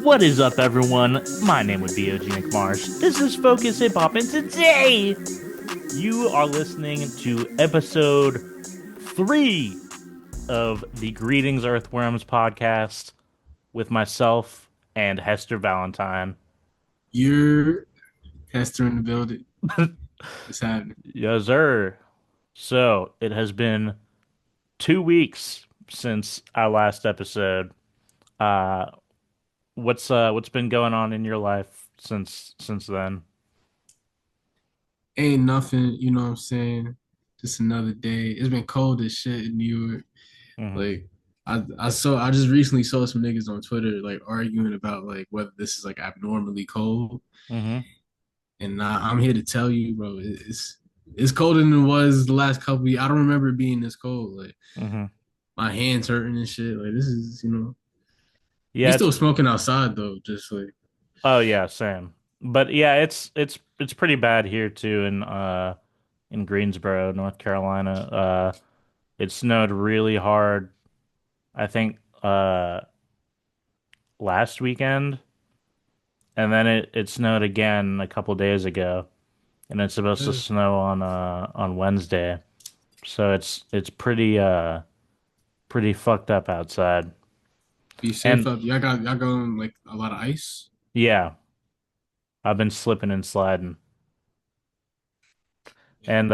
What is up, everyone? My name would be OG McMarsh. This is Focus Hip Hop, and today you are listening to episode 3 of the Greetings Earthworms podcast with myself and Hester Valentine. You're Hester in the building. What's happening? Yes, sir. So it has been 2 weeks since our last episode. Uh, what's been going on in your life since then? Ain't nothing, you know what I'm saying? Just another day. It's been cold as shit in New York. Hmm. Like I just recently saw some niggas on Twitter like arguing about like whether this is like abnormally cold. Hmm. And I'm here to tell you, bro, it's colder than it was the last couple of years. I don't remember it being this cold. Like Hmm. my hands hurting and shit. Like this is, we Yeah, it's still smoking outside though, just like Oh yeah, same. But yeah, it's pretty bad here too in Greensboro, North Carolina. It snowed really hard, I think last weekend, and then it snowed again a couple days ago, and it's supposed to eh, snow on Wednesday. So it's pretty fucked up outside. be safe And up. Y'all going like a lot of ice. yeah, I've been slipping and sliding. Yeah, And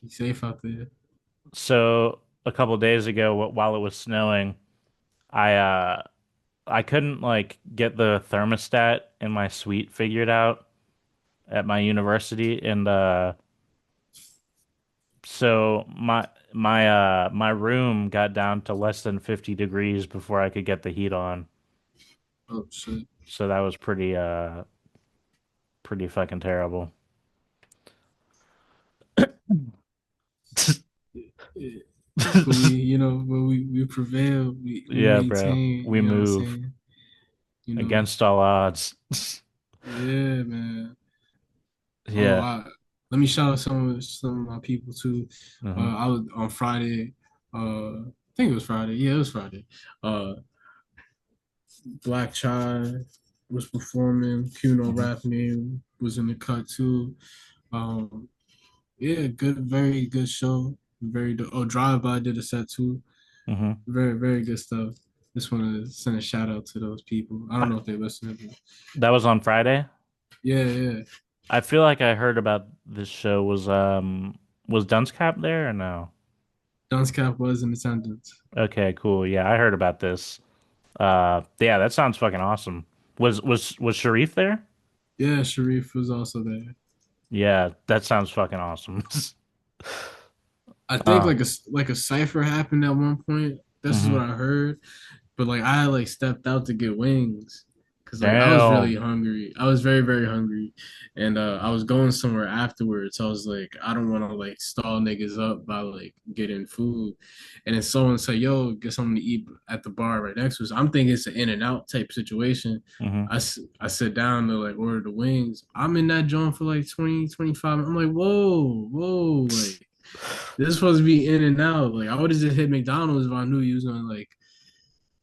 be safe out there. so a couple days ago while it was snowing, I uh I couldn't like get the thermostat in my suite figured out at my university, and so my room got down to less than 50 degrees before I could get the heat on. Oh shit. So that was pretty fucking terrible. Yeah. But we prevail. We Yeah, bro. maintain. We You know what I'm move saying? You know. against all odds. Yeah, man. Oh, Yeah. let me shout out some of my people too. Hmm. I was on Friday. I think it was Friday. Yeah, it was Friday. Uh, Black Chai was performing. Kuno Hmm. Rap Name was in the cut too. Um, Yeah, good, very good show. Drive By did a set too. Hmm. Very, very good stuff. Just want to send a shout out to those people. I don't know if they listen, but That was on Friday. yeah, yeah. I feel like I heard about this show. Was Dunce Cap there or no? Dunce Cap was in attendance. Okay, cool. Yeah, I heard about this. Yeah, that sounds fucking awesome. Was Sharif there? Yeah, Sharif was also there. Yeah, that sounds fucking awesome. I think Uh, like a cipher happened at one point. This is hmm. what I heard. But like I like stepped out to get wings because like I was really Damn. hungry. I was very very hungry, and I was going somewhere afterwards. I was like, I don't want to like stall niggas up by like getting food, and then someone said, "Yo, get something to eat at the bar right next to us." I'm thinking it's an in and out type situation. Hmm. I sit down to like order the wings. I'm in that joint for like 20, 25. I'm like, whoa, like this is supposed to be in and out. Like I would have just hit McDonald's if I knew you was gonna like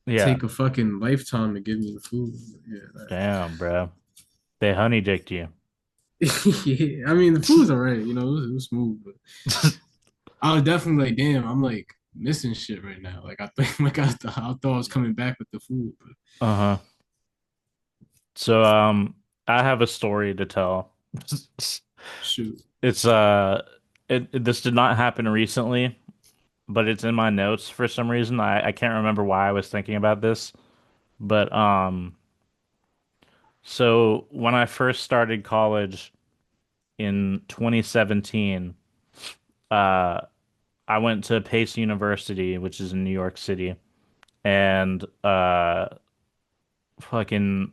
Yeah. take a fucking lifetime to give me the food. Yeah, Damn, bro. They honey dicked you. yeah. I mean, the food's alright. It was smooth, but I was definitely like, damn, I'm like missing shit right now. Like I think, like I thought I was coming back with the food, but Uh-huh. So I have a story to tell. shoot. It's this did not happen recently, but it's in my notes for some reason. I can't remember why I was thinking about this. But so when I first started college in 2017, uh I went to Pace University, which is in New York City, and fucking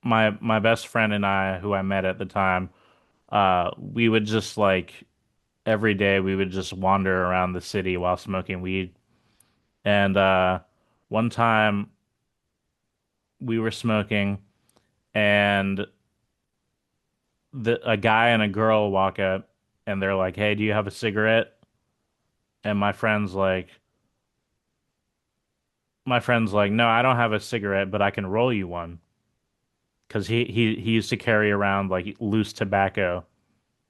my best friend and I, who I met at the time, we would just like every day we would just wander around the city while smoking weed. And one time we were smoking and a guy and a girl walk up and they're like, "Hey, do you have a cigarette?" And my friend's like, "No, I don't have a cigarette, but I can roll you one." because he used to carry around like loose tobacco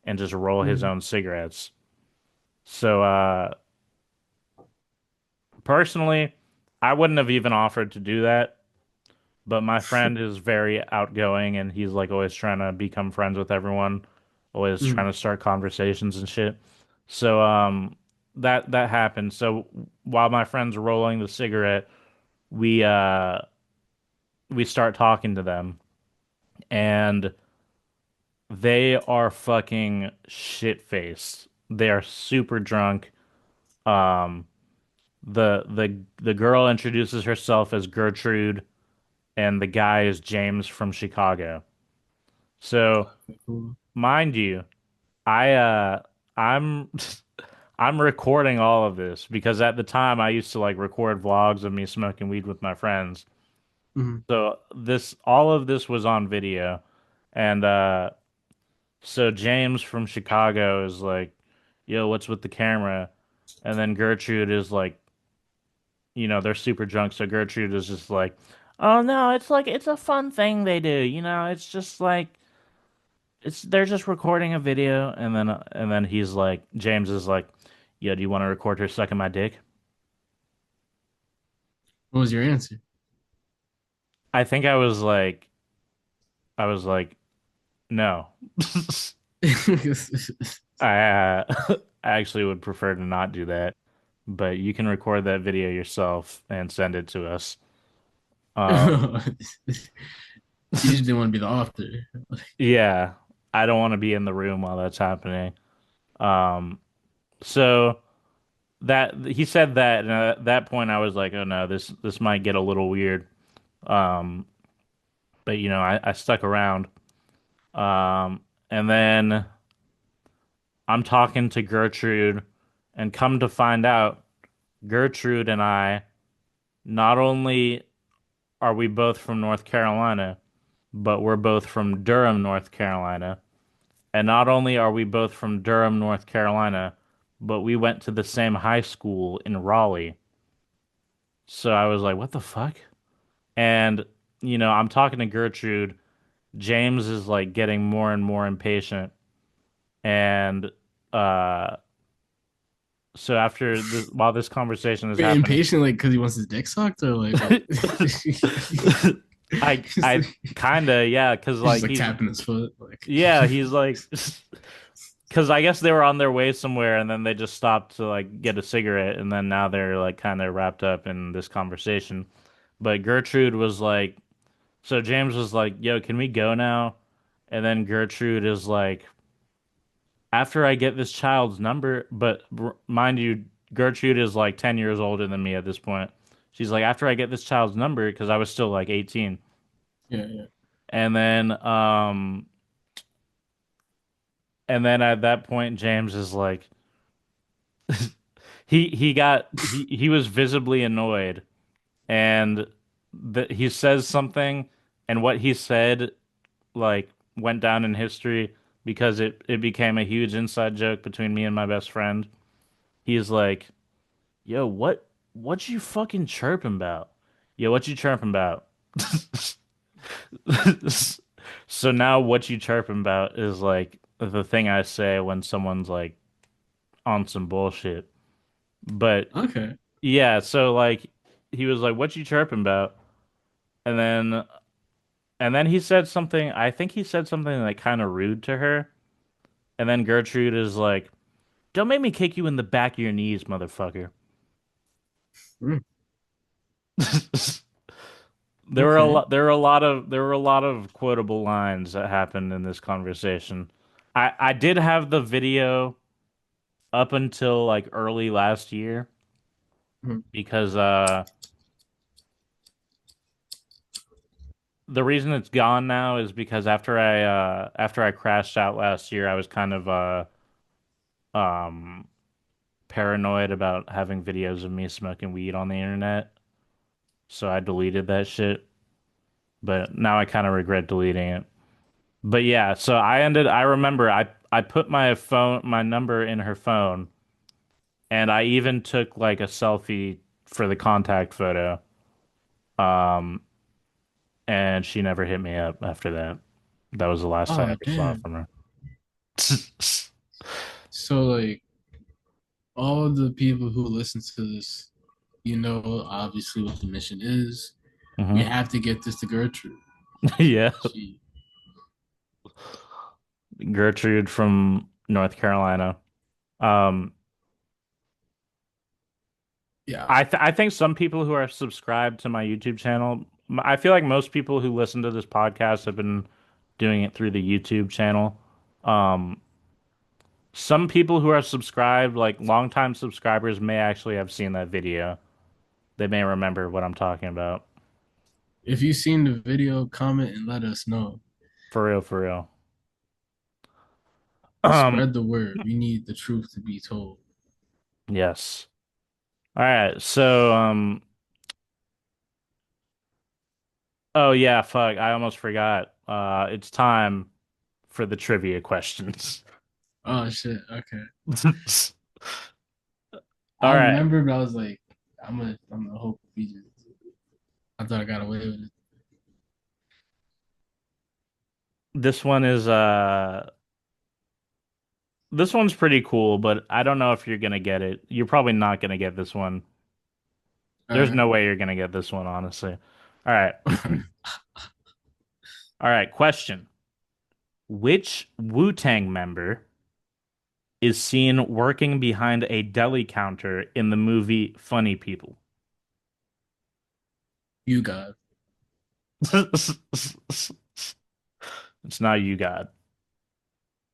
and just roll his Mm. own cigarettes. So personally, I wouldn't have even offered to do that, but my friend is very outgoing and he's like always trying to become friends with everyone, always trying Mm. to start conversations and shit. So that happened. So while my friend's rolling the cigarette, we uh we start talking to them and they are fucking shit-faced. They are super drunk. Um the girl introduces herself as Gertrude and the guy is James from Chicago. So, Okay, cool. mind you, I I'm I'm recording all of this because at the time I used to like record vlogs of me smoking weed with my friends. Mm. So this all of this was on video. And so James from Chicago is like, "Yo, what's with the camera?" And then Gertrude is like, they're super drunk, so Gertrude is just like, "Oh no, it's like it's a fun thing they do, it's just like they're just recording a video." And then he's like, James is like, "Yo, do you want to record her sucking my dick?" What was your answer? I think I was like, no. I I actually would prefer to not do that, but you can record that video yourself and send it to us. Um, So you just didn't want to be the author. yeah, I don't want to be in the room while that's happening. Um, so that he said that, and at that point I was like, oh no, this might get a little weird. Um, but I stuck around. Um, and then I'm talking to Gertrude, and come to find out, Gertrude and I, not only are we both from North Carolina, but we're both from Durham, North Carolina. And not only are we both from Durham, North Carolina, but we went to the same high school in Raleigh. So I was like, what the fuck? And, I'm talking to Gertrude. James is like getting more and more impatient. And uh so after this, while this conversation is Wait, happening, impatient, like because he wants his dick sucked, or like what? I kinda, yeah, because He's just like like tapping his foot, like. he's like, because I guess they were on their way somewhere and then they just stopped to like get a cigarette and then now they're like kind of wrapped up in this conversation. But Gertrude was like, so James was like, yo, can we go now? And then Gertrude is like, after I get this child's number, but mind you, Gertrude is like 10 years older than me at this point. She's like, after I get this child's number, because I was still like 18. Yeah, yeah. And then, at that point, James is like, he was visibly annoyed, and he says something, and what he said like went down in history because it became a huge inside joke between me and my best friend. He's like, "Yo, what you fucking chirping about? Yo, what you chirping about?" So now what you chirping about is like the thing I say when someone's like on some bullshit. But Okay. yeah, so like he was like, "What you chirping about?" And then he said something. I think he said something like kind of rude to her. And then Gertrude is like, "Don't make me kick you in the back of your knees, motherfucker." Mm, There were a okay. lot. There were a lot of quotable lines that happened in this conversation. I did have the video up until like early last year Mm. because the reason it's gone now is because after I crashed out last year, I was kind of um paranoid about having videos of me smoking weed on the internet, so I deleted that shit. But now I kind of regret deleting it. But yeah, so I remember I put my number in her phone and I even took like a selfie for the contact photo. Um and she never hit me up after that. That was the last I Oh ever saw damn. from her. So like all the people who listen to this, obviously what the mission is. You Hmm. have to get this to Gertrude. Yeah. She, Gertrude from North Carolina. Um, yeah. I think some people who are subscribed to my YouTube channel, I feel like most people who listen to this podcast have been doing it through the YouTube channel. Um, some people who are subscribed, like longtime subscribers, may actually have seen that video. They may remember what I'm talking about. If you've seen the video, comment and let us know. For real, for real. Um, Spread the word. We need the truth to be told. yes. All right. So, oh yeah, fuck. I almost forgot. It's time for the trivia questions. Oh shit. Okay. All I right. remember, but I was like, I'm gonna hope we just. I thought I got away with it. This one is this one's pretty cool, but I don't know if you're gonna get it. You're probably not gonna get this one. All There's right. no way you're gonna get this one, honestly. All right. All right, question. Which Wu-Tang member is seen working behind a deli counter in the movie Funny People? You got It's not you, God.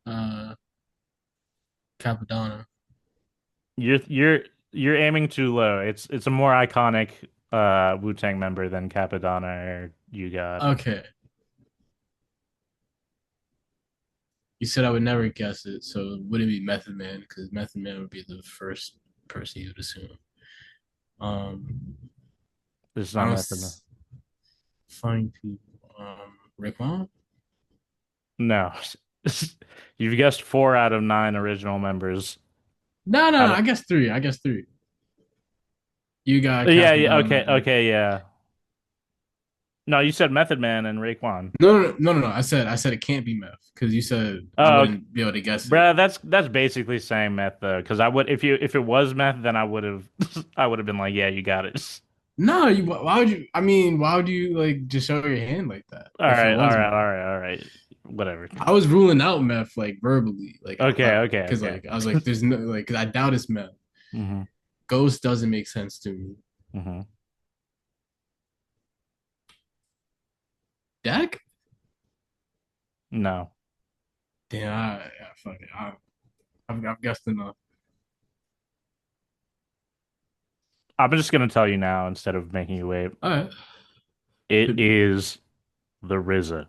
uh Capadonna. You're aiming too low. It's a more iconic Wu-Tang member than Capadonna or you, God. Okay. You said I would never guess it, so it wouldn't be Method Man because Method Man would be the first person you would assume. Um, It's I not don't Method Man. find people. Rick Mom? No. You've guessed 4 out of 9 original members. No, no, no. Out of, I guess three. I guess three. You got yeah, yeah, Capadonna okay, and okay, yeah. No, you said Method Man and Raekwon. no, no, no, no, no. I said it can't be Meth because you said I Oh, okay. wouldn't be able to guess it. Bruh, that's basically saying meth though, because I would if it was meth, then I would have I would have been like, yeah, you got it. No, why would you? I mean, why would you like just show your hand like that All if it right, all was right, Meth? all right, all right. Whatever. I was ruling out Meth like verbally, like out Okay, loud, okay, because okay. like I was like, there's no like, because I doubt it's Meth. Hmm. Ghost doesn't make sense to me. Hmm. Dak? No. Damn, fuck it. I've guessed enough. I'm just gonna tell you now instead of making you wait. All right, It hit me. is the RZA.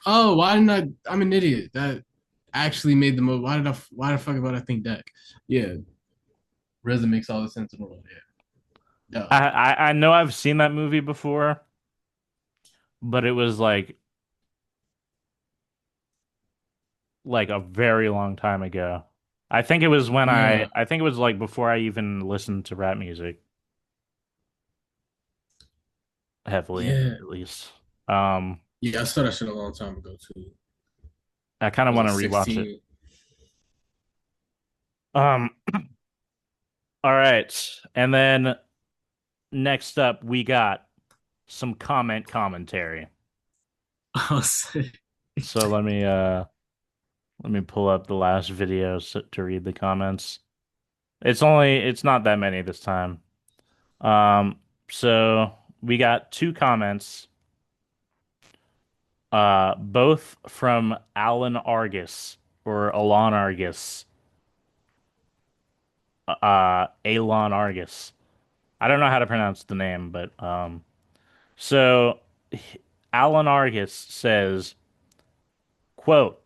Oh, why didn't I? I'm an idiot. That actually made the most. Why did I? Why the fuck about I think Dak? Yeah, Reza makes all the sense in the world. Yeah, duh. I know I've seen that movie before, but it was like a very long time ago. I think it was when Yeah, I think it was like before I even listened to rap music heavily, yeah, at least. Um, yeah. I saw that shit a long time ago too. I kind I of was want like to rewatch it. 16. Um, all right. And then next up, we got some commentary. I was like, So let me pull up the last video to read the comments. It's not that many this time. Um, so we got 2 comments, both from Alan Argus or Alon Argus, Alon Argus. I don't know how to pronounce the name, but so Alan Argus says, quote,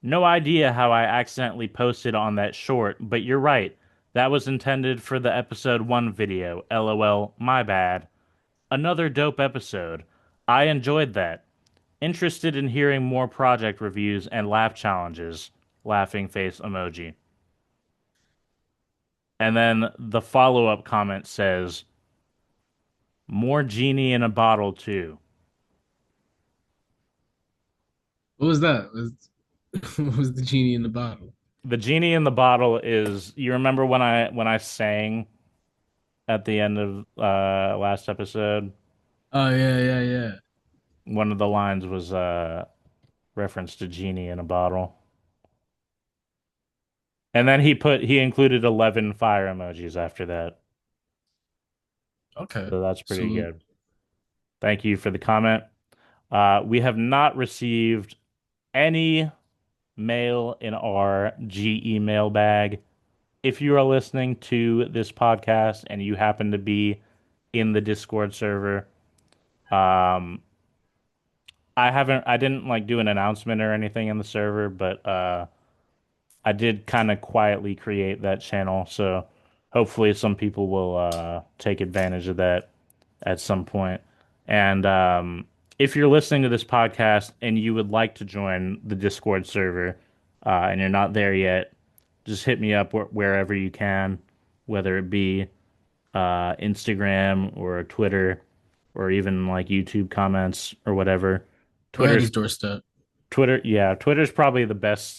"No idea how I accidentally posted on that short, but you're right. That was intended for the episode 1 video. LOL, my bad. Another dope episode. I enjoyed that. Interested in hearing more project reviews and laugh challenges. Laughing face emoji." And then the follow-up comment says, More genie in a bottle too. What was that? What was the genie in the bottle? The genie in the bottle is you remember when I sang at the end of last episode? Oh yeah, yeah, yeah. One of the lines was reference to genie in a bottle. And then he included 11 fire emojis after that. Okay. So that's pretty Salute. good. Thank you for the comment. We have not received any mail in our G email bag. If you are listening to this podcast and you happen to be in the Discord server, um, I didn't like do an announcement or anything in the server, but I did kind of quietly create that channel, so hopefully some people will take advantage of that at some point. And if you're listening to this podcast and you would like to join the Discord server and you're not there yet, just hit me up wherever you can, whether it be Instagram or Twitter or even like YouTube comments or whatever. Right at Twitter's his doorstep. yeah, Twitter's probably the best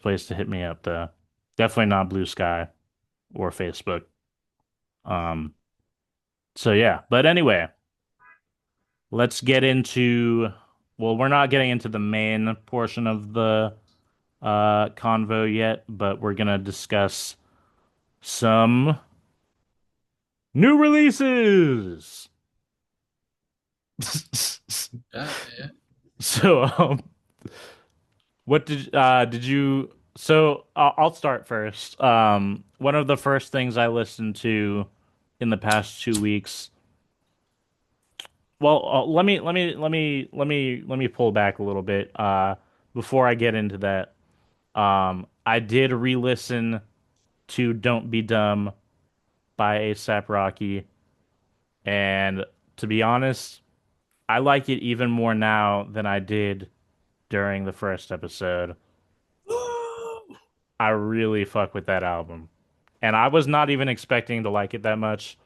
place to hit me up though. Definitely not Blue Sky or Facebook. Um, so yeah, but anyway, let's get into well, we're not getting into the main portion of the convo yet, but we're gonna discuss some new releases. Yeah, yeah. So, what did you? So I'll start first. One of the first things I listened to in the past 2 weeks. Well, let me pull back a little bit. Before I get into that, I did re-listen to "Don't Be Dumb" by A$AP Rocky, and to be honest, I like it even more now than I did during the first episode. I really fuck with that album. And I was not even expecting to like it that much.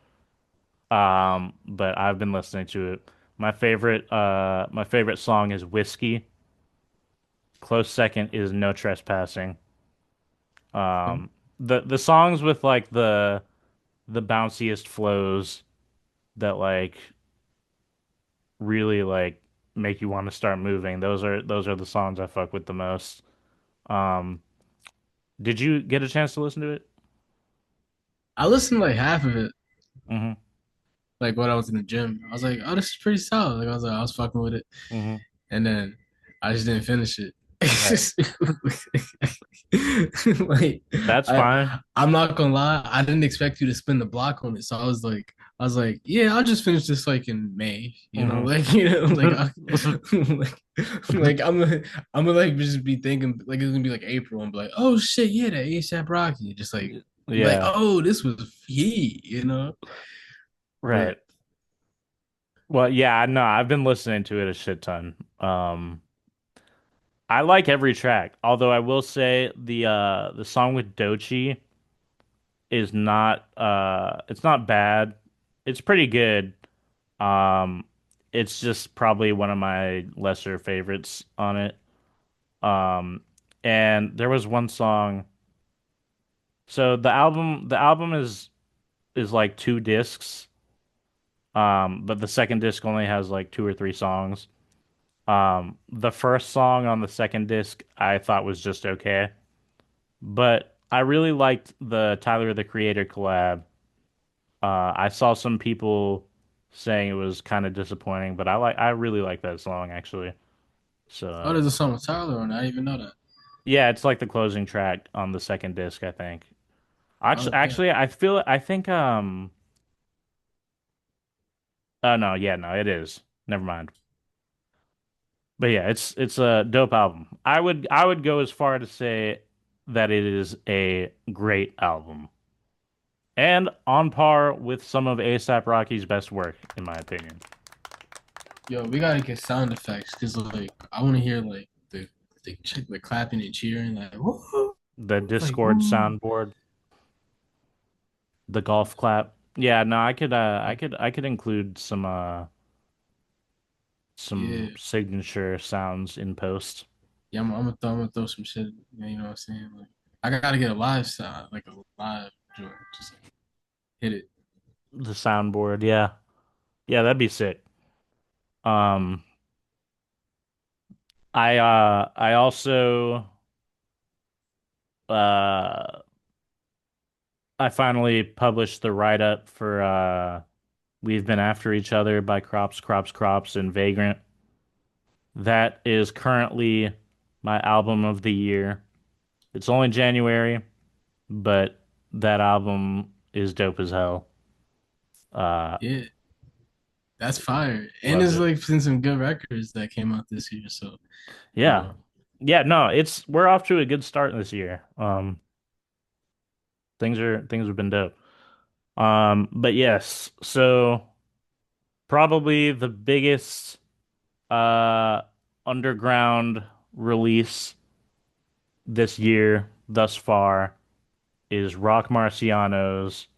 But I've been listening to it. My favorite song is Whiskey. Close second is No Trespassing. Okay. Um, the songs with like the bounciest flows that like really like make you want to start moving. Those are the songs I fuck with the most. Um, did you get a chance to listen to it? I listened to like half of it, Mm-hmm. like when I was in the gym. I was like, oh, this is pretty solid. Like I was fucking with it. Mm-hmm. And then I just didn't finish it. Right. Like That's I fine. I'm not gonna lie, I didn't expect you to spin the block on it. So I was like, yeah, I'll just finish this like in May, you know, Mm-hmm. like like like I'm gonna like just be thinking like it's gonna be like April and be like, oh shit, yeah, that ASAP Rocky. Just like, Yeah. oh, this was he, you know. But Right. Well, yeah, no, I've been listening to it a shit ton. I like every track, although I will say the song with Doechii is not it's not bad. It's pretty good. Um it's just probably one of my lesser favorites on it. Um and there was one song. So the album is like two discs. But the second disc only has like two or three songs. The first song on the second disc I thought was just okay, but I really liked the Tyler the Creator collab. I saw some people saying it was kind of disappointing, but I really like that song actually. So oh, there's a song with Tyler on it. I didn't even know that. yeah, it's like the closing track on the second disc, I think. Okay. Actually, I think oh no, yeah, no, it is. Never mind. But yeah, it's a dope album. I would go as far to say that it is a great album and on par with some of A$AP Rocky's best work, in my opinion. Yo, we gotta get sound effects because like I want to hear like the clapping and cheering, like woo, The like Discord woo. soundboard, the golf clap. Yeah, no, I could include some Yeah, signature sounds in post. yeah. I'm gonna throw some shit. You know what I'm saying? Like, I gotta get a live sound, like a live joint. Just like, hit it. The soundboard, yeah. Yeah, that'd be sick. Um, I also uh I finally published the write-up for We've Been After Each Other by Crops, and Vagrant. That is currently my album of the year. It's only January, but that album is dope as hell. Uh, Yeah, that's fire. And Loved there's it. like been some good records that came out this year. So you Yeah. know, Yeah, no, it's we're off to a good start this year. Things have been dope. But yes, so probably the biggest uh underground release this year thus far is Roc Marciano's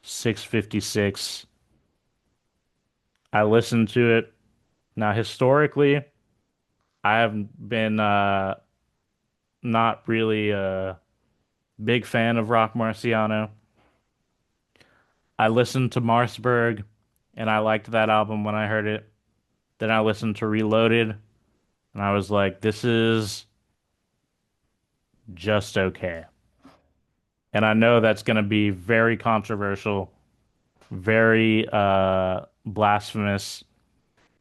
656. I listened to it. Now historically, I have been not really a big fan of Roc Marciano. I listened to Marsburg and I liked that album when I heard it. Then I listened to Reloaded and I was like, this is just okay. And I know that's going to be very controversial, very blasphemous,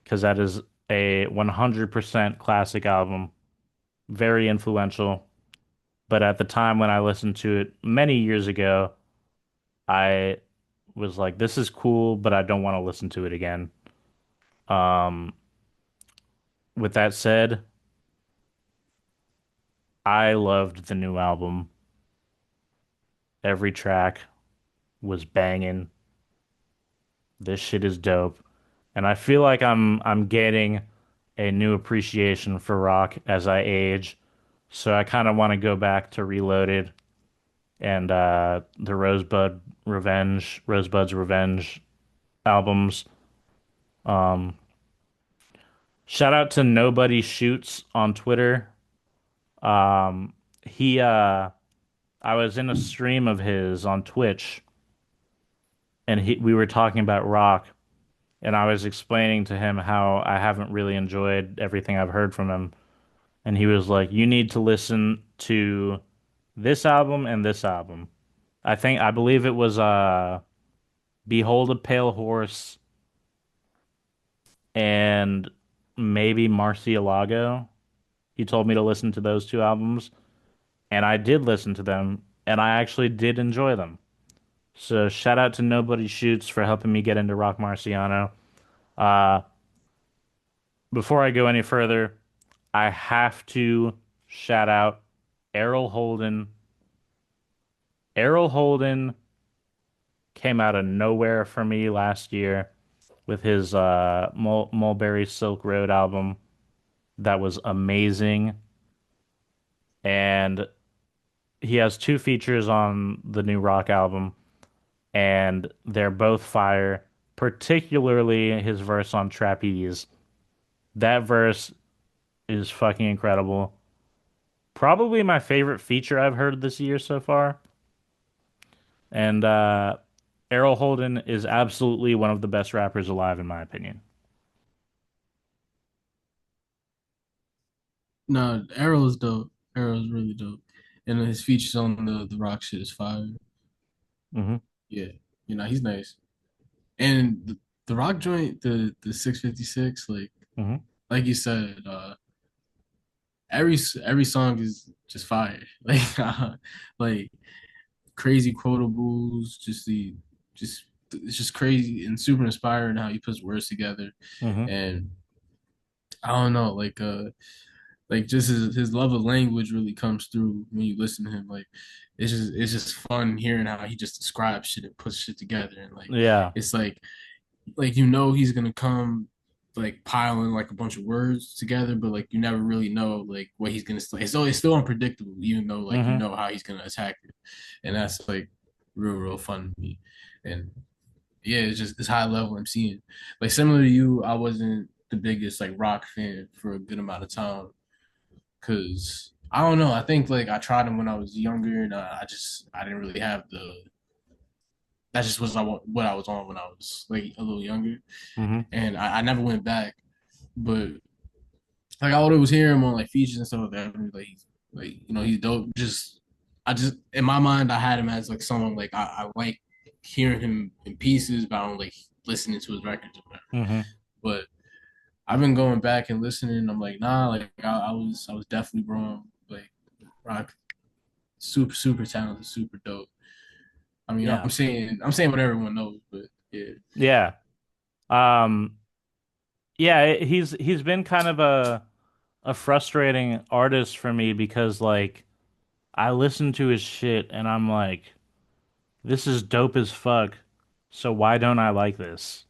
because that is a 100% classic album, very influential. But at the time when I listened to it many years ago, I was like, this is cool, but I don't want to listen to it again. Um, with that said, I loved the new album. Every track was banging. This shit is dope. And I feel like I'm gaining a new appreciation for rock as I age. So I kind of want to go back to Reloaded and the Rosebud's Revenge albums. Um, Shout out to Nobody Shoots on Twitter. Um, he I was in a stream of his on Twitch and we were talking about rock and I was explaining to him how I haven't really enjoyed everything I've heard from him. And he was like, "You need to listen to this album and this album." I believe it was Behold a Pale Horse and maybe Marcialago. He told me to listen to those two albums, and I did listen to them, and I actually did enjoy them. So shout out to Nobody Shoots for helping me get into Rock Marciano. Uh, Before I go any further, I have to shout out Errol Holden. Errol Holden came out of nowhere for me last year with his Mulberry Silk Road album that was amazing. And he has two features on the new rock album, and they're both fire, particularly his verse on Trapeze. That verse is fucking incredible. Probably my favorite feature I've heard this year so far. And Errol Holden is absolutely one of the best rappers alive, in my opinion. no, Arrow's dope. Arrow's really dope, and his features on the rock shit is fire. Hmm. Yeah, he's nice. And the rock joint, the 656, Hmm. like you said, every song is just fire. Like crazy quotables, just it's just crazy and super inspiring how he puts words together. Hmm. And I don't know, like just his love of language really comes through when you listen to him. Like it's just fun hearing how he just describes shit and puts shit together, and like Yeah. it's like he's gonna come like piling like a bunch of words together, but like you never really know like what he's gonna say. It's still unpredictable, even though like Hmm. how he's gonna attack it, and that's like real fun to me. and yeah, it's high level I'm seeing. Like similar to you, I wasn't the biggest like rock fan for a good amount of time because I don't know. I think like I tried them when I was younger, and I didn't really have the that just was what I was on when I was like a little younger, Hmm. and I never went back. But like I always hear him on like features and stuff like that. And, like he's dope. I just in my mind I had him as like someone like I like hearing him in pieces, but I don't like listening to his records or whatever. Hmm. But I've been going back and listening. And I'm like, nah, like I was definitely wrong. Like Rock, super talented, super dope. I mean, Yeah. I'm saying what everyone knows, but yeah. Yeah. Um, yeah, he's been kind of a frustrating artist for me because like I listen to his shit and I'm like, this is dope as fuck. So why don't I like this?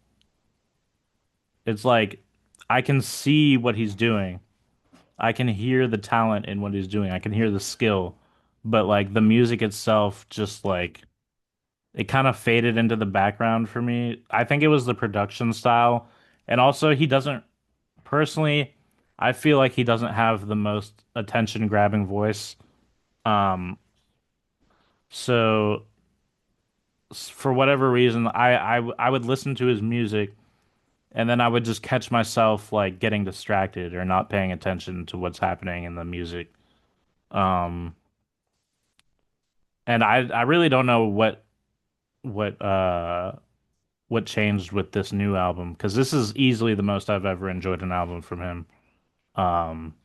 It's like I can see what he's doing. I can hear the talent in what he's doing. I can hear the skill. But like the music itself just like it kind of faded into the background for me. I think it was the production style. And also he doesn't personally I feel like he doesn't have the most attention grabbing voice. Um so for whatever reason I would listen to his music and then I would just catch myself like getting distracted or not paying attention to what's happening in the music. Um, and I really don't know what what changed with this new album because this is easily the most I've ever enjoyed an album from him. Um,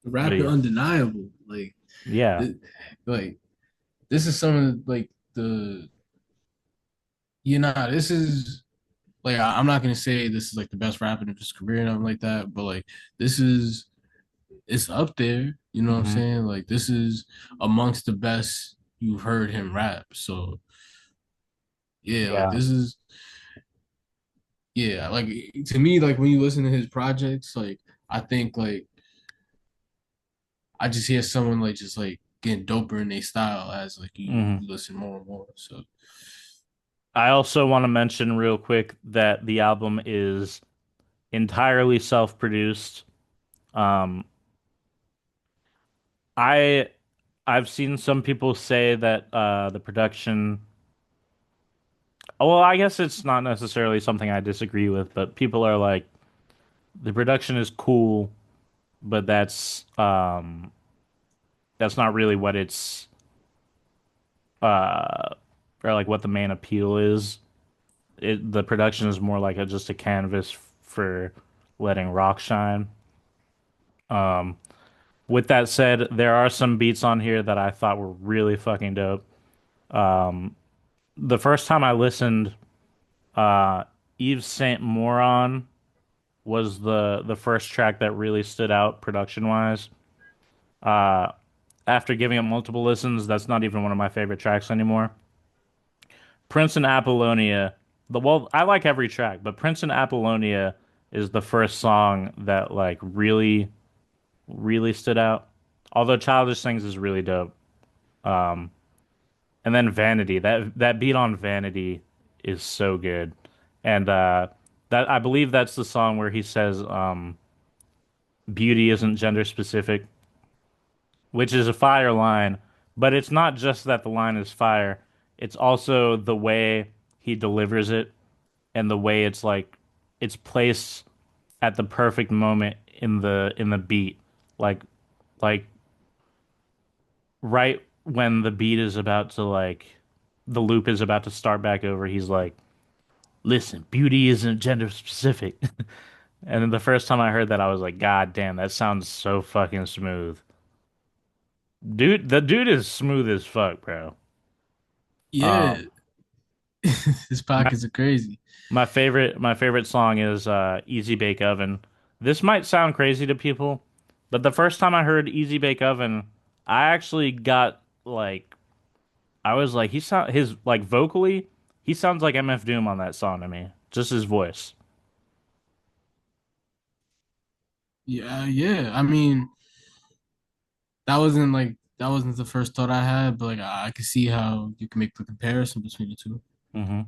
The but rapper yeah, undeniable. Like, yeah, th- like this is some of like this is like I'm not gonna say this is like the best rapper of his career and nothing like that, but like this is it's up there. You know what I'm hmm, saying? Like this is amongst the best you've heard him rap. So yeah, like yeah, this is yeah, like to me, like when you listen to his projects, like I think like I just hear someone like just like getting doper in their style as like hmm. you listen more and more. So I also want to mention real quick that the album is entirely self-produced. Um, I I've seen some people say that the production. Well, I guess it's not necessarily something I disagree with, but people are like the production is cool, but that's not really what it's uh or like what the main appeal is. The production is more like just a canvas for letting rock shine. Um, with that said, there are some beats on here that I thought were really fucking dope. Um, the first time I listened, Yves Saint Moron was the first track that really stood out production wise. Uh, after giving it multiple listens, that's not even one of my favorite tracks anymore. Prince and Apollonia, well, I like every track, but Prince and Apollonia is the first song that like really stood out. Although Childish Things is really dope. Um, and then Vanity, that beat on Vanity is so good. And that I believe that's the song where he says beauty isn't gender specific, which is a fire line, but it's not just that the line is fire, it's also the way he delivers it and the way it's like it's placed at the perfect moment in the beat. Like like right when the beat is about to like the loop is about to start back over, he's like, "Listen, beauty isn't gender specific." And then the first time I heard that, I was like, "God damn, that sounds so fucking smooth." Dude, the dude is smooth as fuck, bro. yeah, Um, his my pockets are crazy. my favorite song is Easy Bake Oven. This might sound crazy to people, but the first time I heard Easy Bake Oven, I actually got like I was like he sound his like vocally, he sounds like MF Doom on that song to me. Just his voice. Yeah, yeah. I mean, that wasn't like that wasn't the first thought I had, but like I can see how you can make the comparison between the two. Hmm.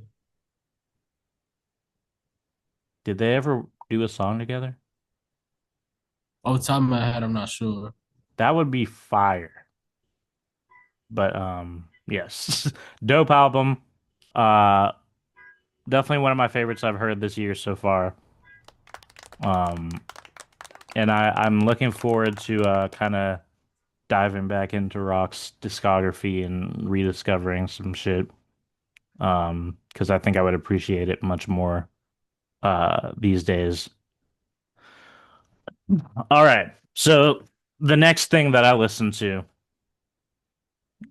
Did they ever do a song together? Off the top of my head, I'm not sure. That would be fire. But yes. Dope album. Uh Definitely one of my favorites I've heard this year so far. Um and I'm looking forward to kind of diving back into Rock's discography and rediscovering some shit. Because I think I would appreciate it much more these days. All right. So the next thing that I listen to,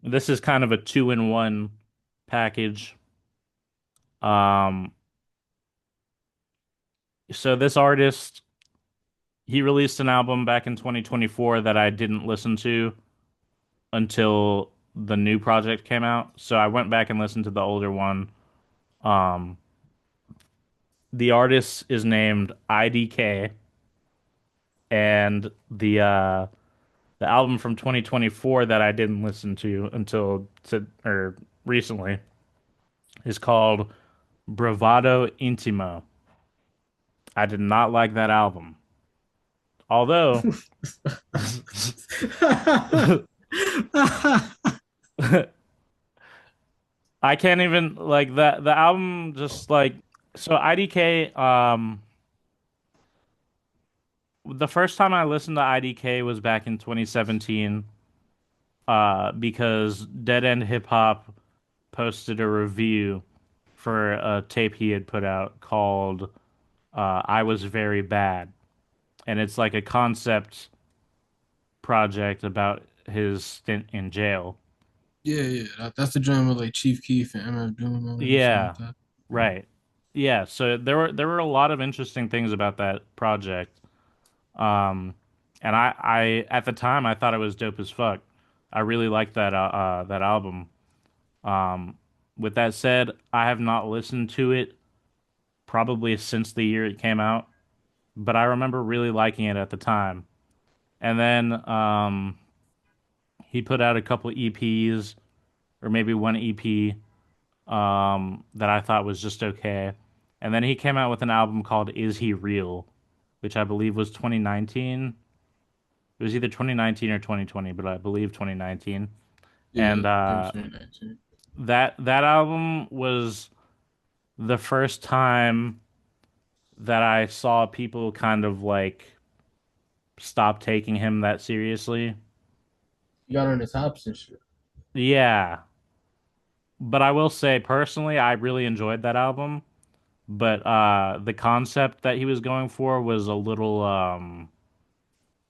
this is kind of a two-in-one package. Um, so this artist, he released an album back in 2024 that I didn't listen to until the new project came out. So I went back and listened to the older one. Um, the artist is named IDK, and the album from 2024 that I didn't listen to until or recently is called Bravado Intimo. I did not like that album. Although I can't even like that the album just like so IDK the first time I listened to IDK was back in 2017 because Dead End Hip Hop posted a review for a tape he had put out called I Was Very Bad. And it's like a concept project about his stint in jail. Yeah, yeah, that's the joint with like Chief Keef and MF Doom on it or something like Yeah, that. Yeah. right. Yeah, so there were a lot of interesting things about that project. Um, and I at the time I thought it was dope as fuck. I really liked that album. Um, with that said, I have not listened to it probably since the year it came out, but I remember really liking it at the time. And then he put out a couple EPs or maybe one EP that I thought was just okay. And then he came out with an album called Is He Real, which I believe was 2019. It was either 2019 or 2020, but I believe 2019. Yeah, And it was 2019. that album was the first time that I saw people kind of like stop taking him that seriously. You got on the tops and shit. Yeah, but I will say personally, I really enjoyed that album. But the concept that he was going for was a little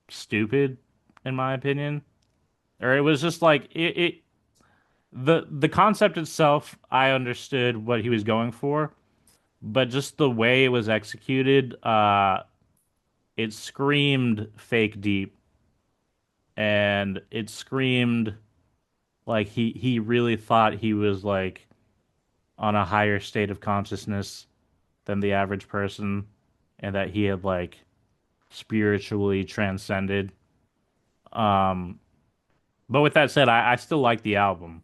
stupid, in my opinion. Or it was just like the concept itself, I understood what he was going for, but just the way it was executed, it screamed fake deep, and it screamed like he really thought he was like on a higher state of consciousness than the average person, and that he had like spiritually transcended. Um, but with that said, I still like the album.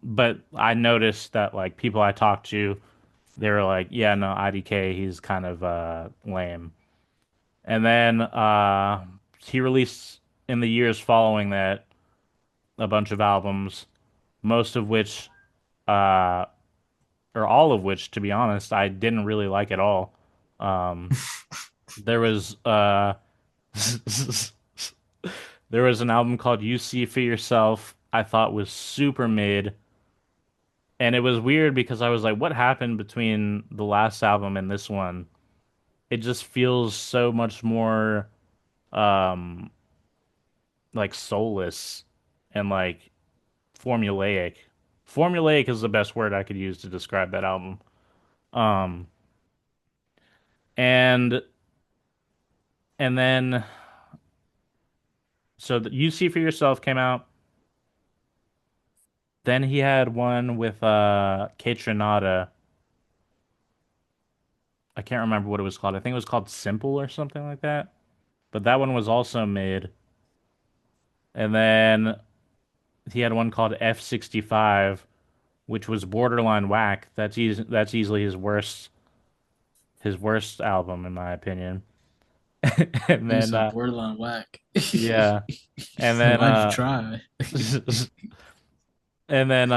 But I noticed that like people I talked to, they were like, yeah, no, IDK, he's kind of lame. And then he released in the years following that a bunch of albums, most of which uh or all of which, to be honest, I didn't really like at all. Um, there was there was an album called You See for Yourself I thought was super mid. And it was weird because I was like, what happened between the last album and this one? It just feels so much more um like soulless and like formulaic. Formulaic is the best word I could use to describe that album. Um and and then so the You See for Yourself came out. Then he had one with Kaytranada. I can't remember what it was called. I think it was called Simple or something like that. But that one was also mid. And then he had one called F65, which was borderline whack. That's easily his worst album in my opinion. And Nigga then said borderline whack. yeah. And then Why'd you try? and then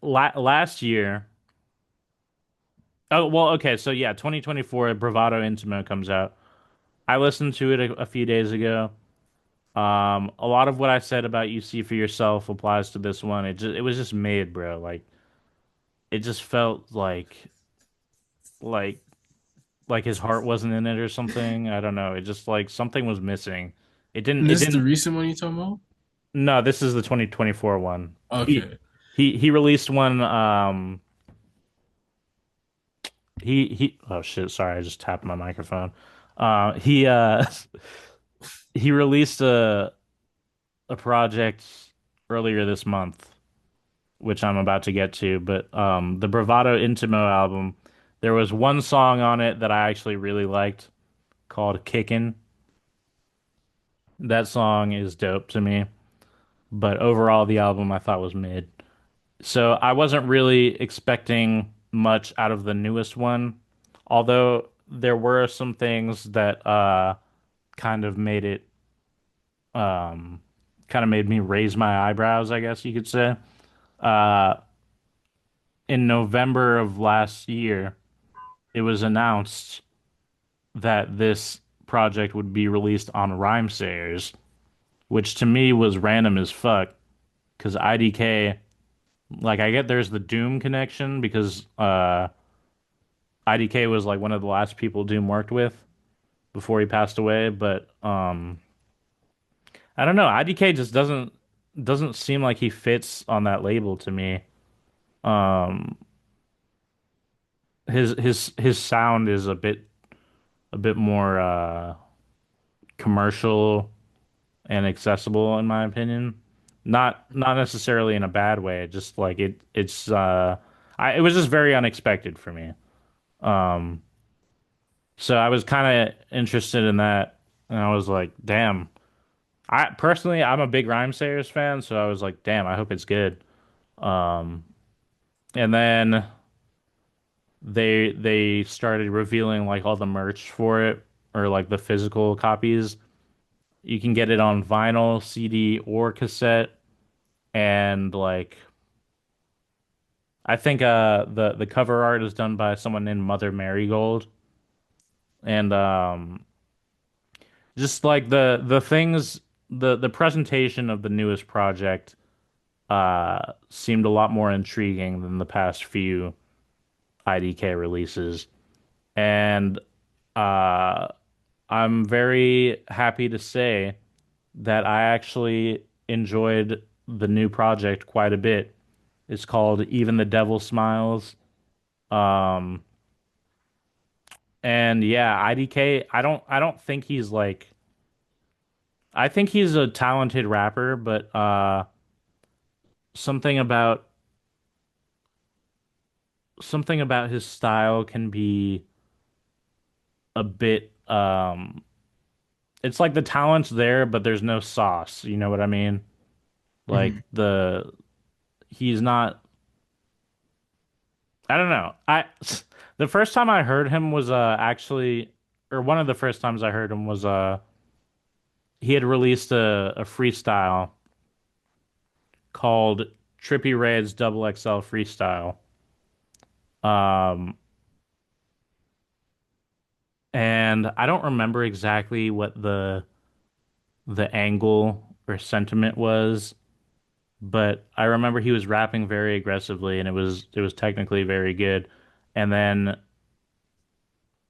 last year. Oh, well, okay. So yeah, 2024 Bravado Intimo comes out. I listened to it a few days ago. A lot of what I said about You See for Yourself applies to this one. It was just mid, bro. Like it just felt like like his heart wasn't in it or something. I don't know. It just like something was missing. And It this is the didn't recent one you talking about? No, this is the 2024 one. Okay. He released one he oh shit, sorry, I just tapped my microphone. He he released a project earlier this month, which I'm about to get to, but the Bravado Intimo album, there was one song on it that I actually really liked called Kickin'. That song is dope to me, but overall the album I thought was mid. So I wasn't really expecting much out of the newest one, although there were some things that kind of made it um kind of made me raise my eyebrows, I guess you could say. Uh in November of last year, it was announced that this project would be released on Rhymesayers, which to me was random as fuck because IDK, like I get there's the Doom connection because IDK was like one of the last people Doom worked with before he passed away, but I don't know, IDK just doesn't seem like he fits on that label to me. Um his sound is a bit more commercial and accessible in my opinion. Not necessarily in a bad way, just like it was just very unexpected for me. Um so I was kind of interested in that and I was like, damn. I personally I'm a big Rhymesayers fan, so I was like, damn, I hope it's good. Um and then they started revealing like all the merch for it or like the physical copies. You can get it on vinyl, CD, or cassette. And like I think the cover art is done by someone named Mother Marigold. And just like the things the presentation of the newest project seemed a lot more intriguing than the past few IDK releases. And uh I'm very happy to say that I actually enjoyed the new project quite a bit. It's called Even the Devil Smiles. Um, and yeah, IDK, I don't think he's like I think he's a talented rapper, but something about something about his style can be a bit it's like the talent's there, but there's no sauce, you know what I mean? Like Mhm. he's not I don't know. I the first time I heard him was actually or one of the first times I heard him was he had released a freestyle called Trippy Red's Double XL Freestyle. Um and I don't remember exactly what the angle or sentiment was, but I remember he was rapping very aggressively and it was technically very good. And then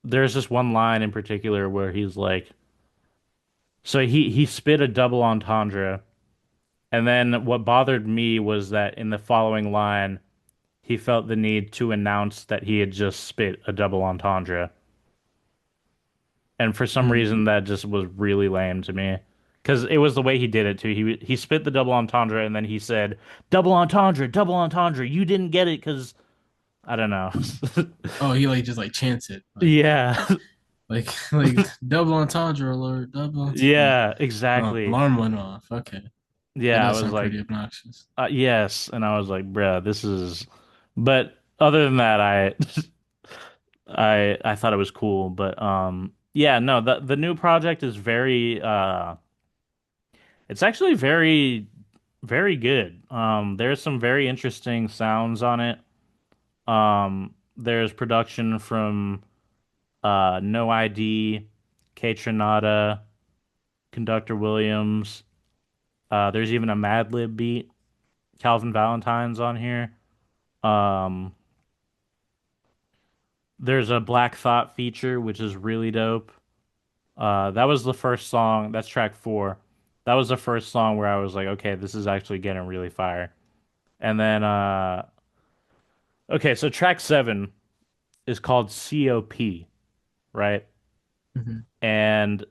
there's this one line in particular where he's like so he spit a double entendre. And then what bothered me was that in the following line, he felt the need to announce that he had just spit a double entendre. And for some Mhm. reason, that just was really lame to me. Because it was the way he did it too. He spit the double entendre and then he said, double entendre, double entendre. You didn't get it because I don't know. Oh, he like just like chants it, Yeah. like double entendre alert, double entendre. Yeah, exactly. Alarm went off. Okay, that Yeah, I does was sound like, pretty obnoxious. yes, and I was like, bruh, this is. But other than that, I thought it was cool. But yeah, no, the new project is very it's actually very good. There's some very interesting sounds on it. There's production from No ID, K Tronada, Conductor Williams. There's even a Madlib beat. Calvin Valentine's on here. Um, there's a Black Thought feature, which is really dope. That was the first song. That's track four. That was the first song where I was like, okay, this is actually getting really fire. And then, okay, so track seven is called COP, right? Mhm. And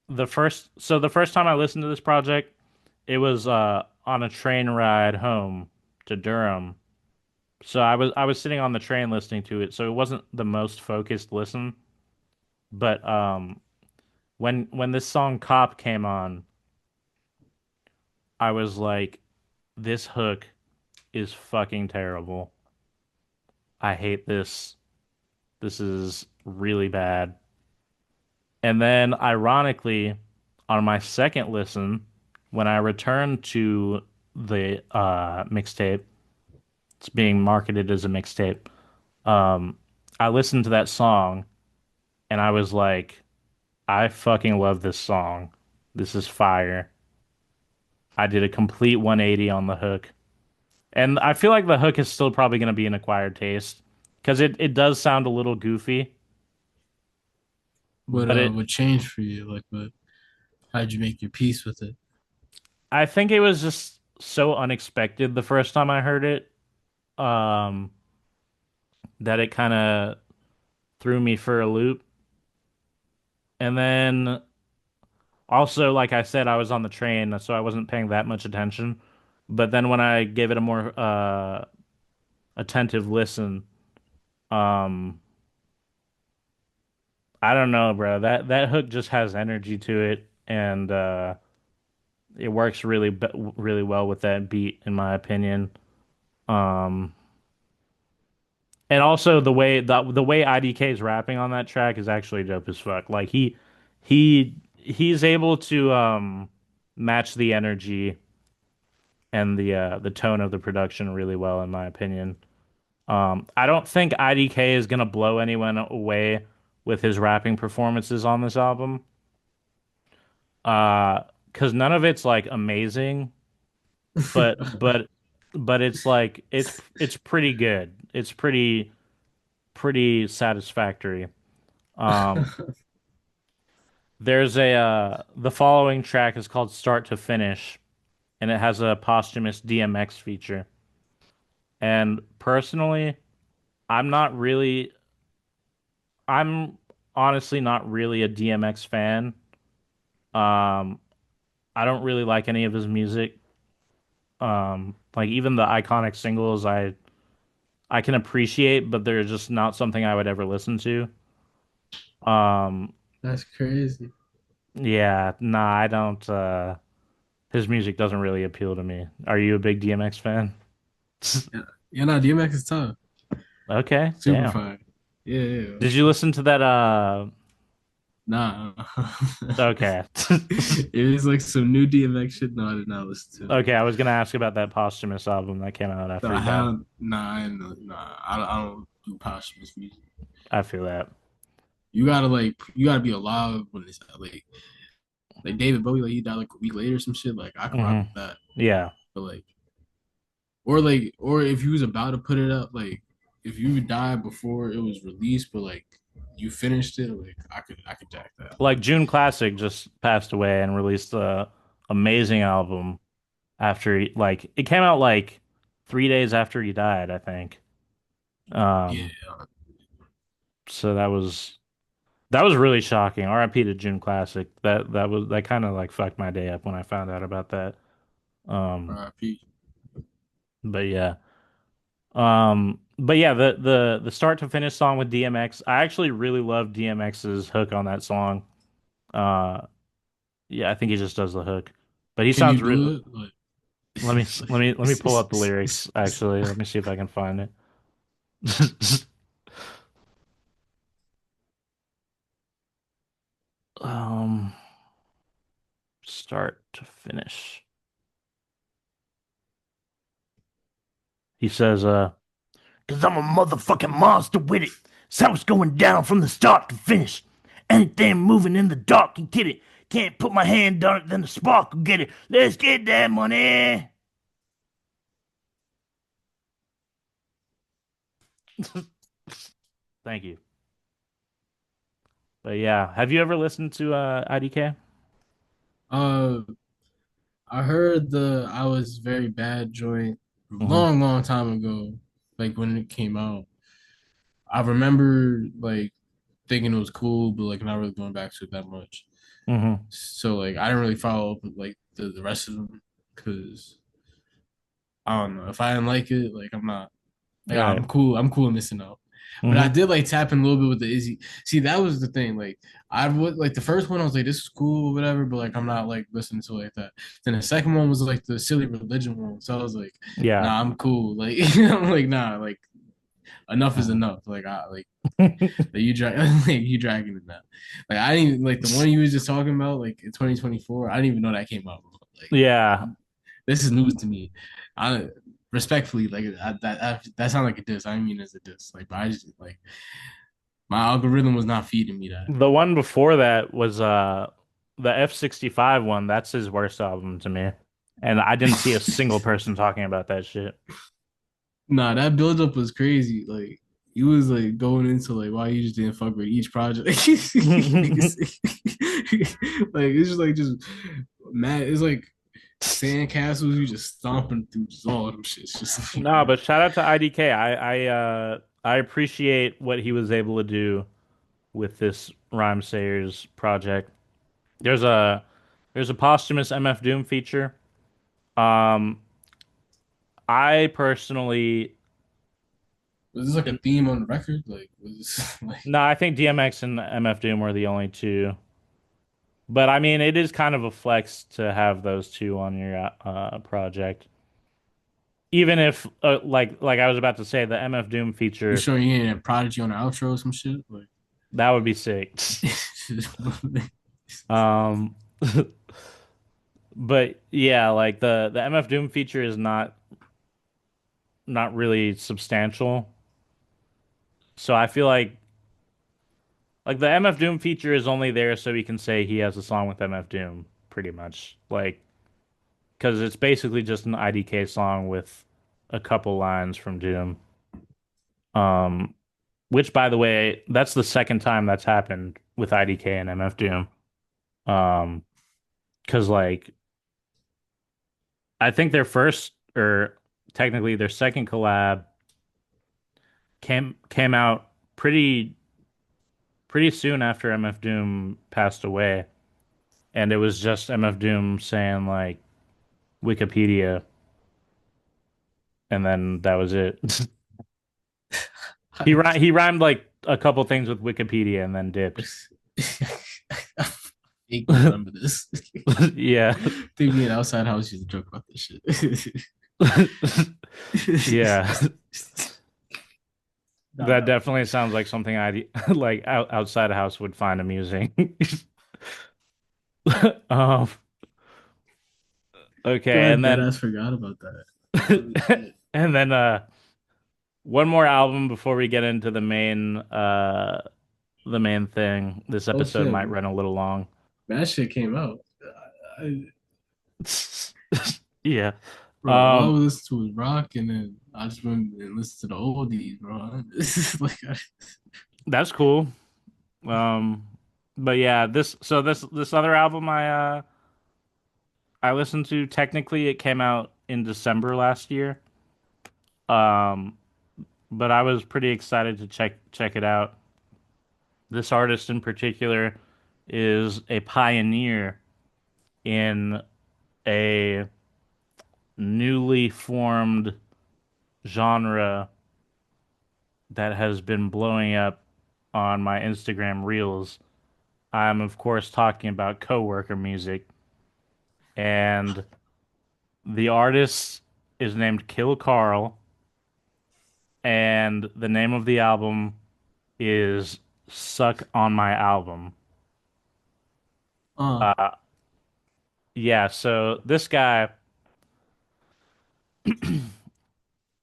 the first time I listened to this project, it was on a train ride home to Durham. So I was sitting on the train listening to it, so it wasn't the most focused listen. But when this song "Cop" came on, I was like, this hook is fucking terrible. I hate this. This is really bad. And then, ironically, on my second listen, when I returned to the mixtape, it's being marketed as a mixtape. Um, I listened to that song and I was like, I fucking love this song. This is fire. I did a complete 180 on the hook. And I feel like the hook is still probably going to be an acquired taste because it does sound a little goofy, but What changed for you? Like, what? How'd you make your peace with it? I think it was just so unexpected the first time I heard it, um, that it kind of threw me for a loop. And then also, like I said, I was on the train, so I wasn't paying that much attention. But then when I gave it a more attentive listen, um, I don't know, bro. That hook just has energy to it, and it works really well with that beat, in my opinion. Um, and also the way IDK is rapping on that track is actually dope as fuck. Like he's able to match the energy and the tone of the production really well, in my opinion. I don't think IDK is gonna blow anyone away with his rapping performances on this album. Because none of it's like amazing, but but but it's like it's pretty good. It's pretty satisfactory. Um, there's a the following track is called Start to Finish, and it has a posthumous DMX feature. And personally, I'm not really I'm honestly not really a DMX fan. Um, I don't really like any of his music. Like even the iconic singles I can appreciate, but they're just not something I would ever listen to. Um, That's crazy. yeah, nah, I don't his music doesn't really appeal to me. Are you a big DMX fan? Yeah, yeah. No, DMX is tough. Okay, Super damn. fire. Yeah, yeah. Did you listen to that Nah. okay. It is like some new DMX shit. No, I did not listen to it. Okay, I was gonna ask about that posthumous album that came out after Nah, he died. nah, I ain't nah. I don't do posthumous music. I feel that. You gotta be alive when it's like David Bowie, like he died like a week later or some shit. Like I could rock Hmm. with that, Yeah. but or if you was about to put it up, like if you died before it was released, but like you finished it, like I could jack that. Like June Classic just passed away and released a amazing album after like it came out like 3 days after he died, I think. Yeah, Um, so that was really shocking. RIP to June Classic. That kind of like fucked my day up when I found out about that. Um, R.I.P. but yeah. But yeah, the start to finish song with DMX, I actually really love DMX's hook on that song. Uh, yeah, I think he just does the hook, but he Can you sounds real. do it? Like, Let me pull up the lyrics. Actually, let me see if I can find it. Um, start to finish. He says, "'Cause I'm a motherfucking monster with it. So it's going down from the start to finish. Anything moving in the dark can get it. Can't put my hand on it, then the spark will get it. Let's get that money." Thank you. But yeah, have you ever listened to IDK? uh, I heard the I was very bad joint Mm-hmm. long, long time ago, like when it came out. I remember like thinking it was cool, but like not really going back to it that much. Mm-hmm. So like I didn't really follow up with like the rest of them because I don't know if I didn't like it, like I'm not like Right. I'm cool missing out. But I Mm-hmm. did like tap in a little bit with the Izzy. See, that was the thing. Like I would like the first one, I was like, this is cool, whatever, but like I'm not like listening to it like that. Then the second one was like the silly religion one. So I was like, Yeah. nah, I'm cool. Like I'm like, nah, like enough is Mhm. enough. Like you drag like you dragging it now. Like I didn't even like the one you was just talking about, like in 2024. I didn't even know that came out, bro. Like Yeah. this is news to me. I respectfully like that sounded like a diss. I didn't mean as a diss. Like, but I just like my algorithm was not feeding me that. The one before that was the F-65 one. That's his worst album to me. And I didn't see a single person talking about that shit. Nah, that buildup was crazy. Like you was like going into like why you just didn't fuck with each project. Like it's just like just mad. It's like sandcastles. You just stomping through just all of them shit. It's just like No, but shout out to IDK. I appreciate what he was able to do with this Rhyme Sayers project. There's a there's a posthumous MF Doom feature. Um, I personally, was this like a theme on the record? Like was this like no, I think DMX and MF Doom were the only two. But I mean, it is kind of a flex to have those two on your project. Even if, like I was about to say, the MF Doom you feature, sure you ain't a Prodigy on the outro or some shit? Like that would be sick. Um, but yeah, like the MF Doom feature is not really substantial. So I feel like the MF Doom feature is only there so he can say he has a song with MF Doom, pretty much. Like, because it's basically just an IDK song with a couple lines from Doom. Um, which, by the way, that's the second time that's happened with IDK and MF Doom. Um, because like I think their first or technically their second collab came out pretty soon after MF Doom passed away, and it was just MF Doom saying like Wikipedia, and then that was it. He rhymed like a couple things with Wikipedia and then dipped. I vaguely remember this. Yeah. Think me and Outside House used to joke about this shit. Yeah. Nah, That that was definitely sounds like something I like outside a house would find amusing. Um, bro. okay, I and dead then ass forgot about that. Oh shit. and then one more album before we get into the main thing. This Oh episode shit. might run a little long. That shit came out. Yeah. Bro, all I Um, would listen to was rock, and then I just went and listened to the oldies, bro. This is like, that's cool. But yeah, this other album I listened to, technically it came out in December last year. Um, but I was pretty excited to check it out. This artist in particular is a pioneer in a newly formed genre that has been blowing up on my Instagram Reels. I'm, of course, talking about coworker music, and the artist is named Kill Karl, and the name of the album is Suck on My Album. Uh, Uh, yeah, so this guy,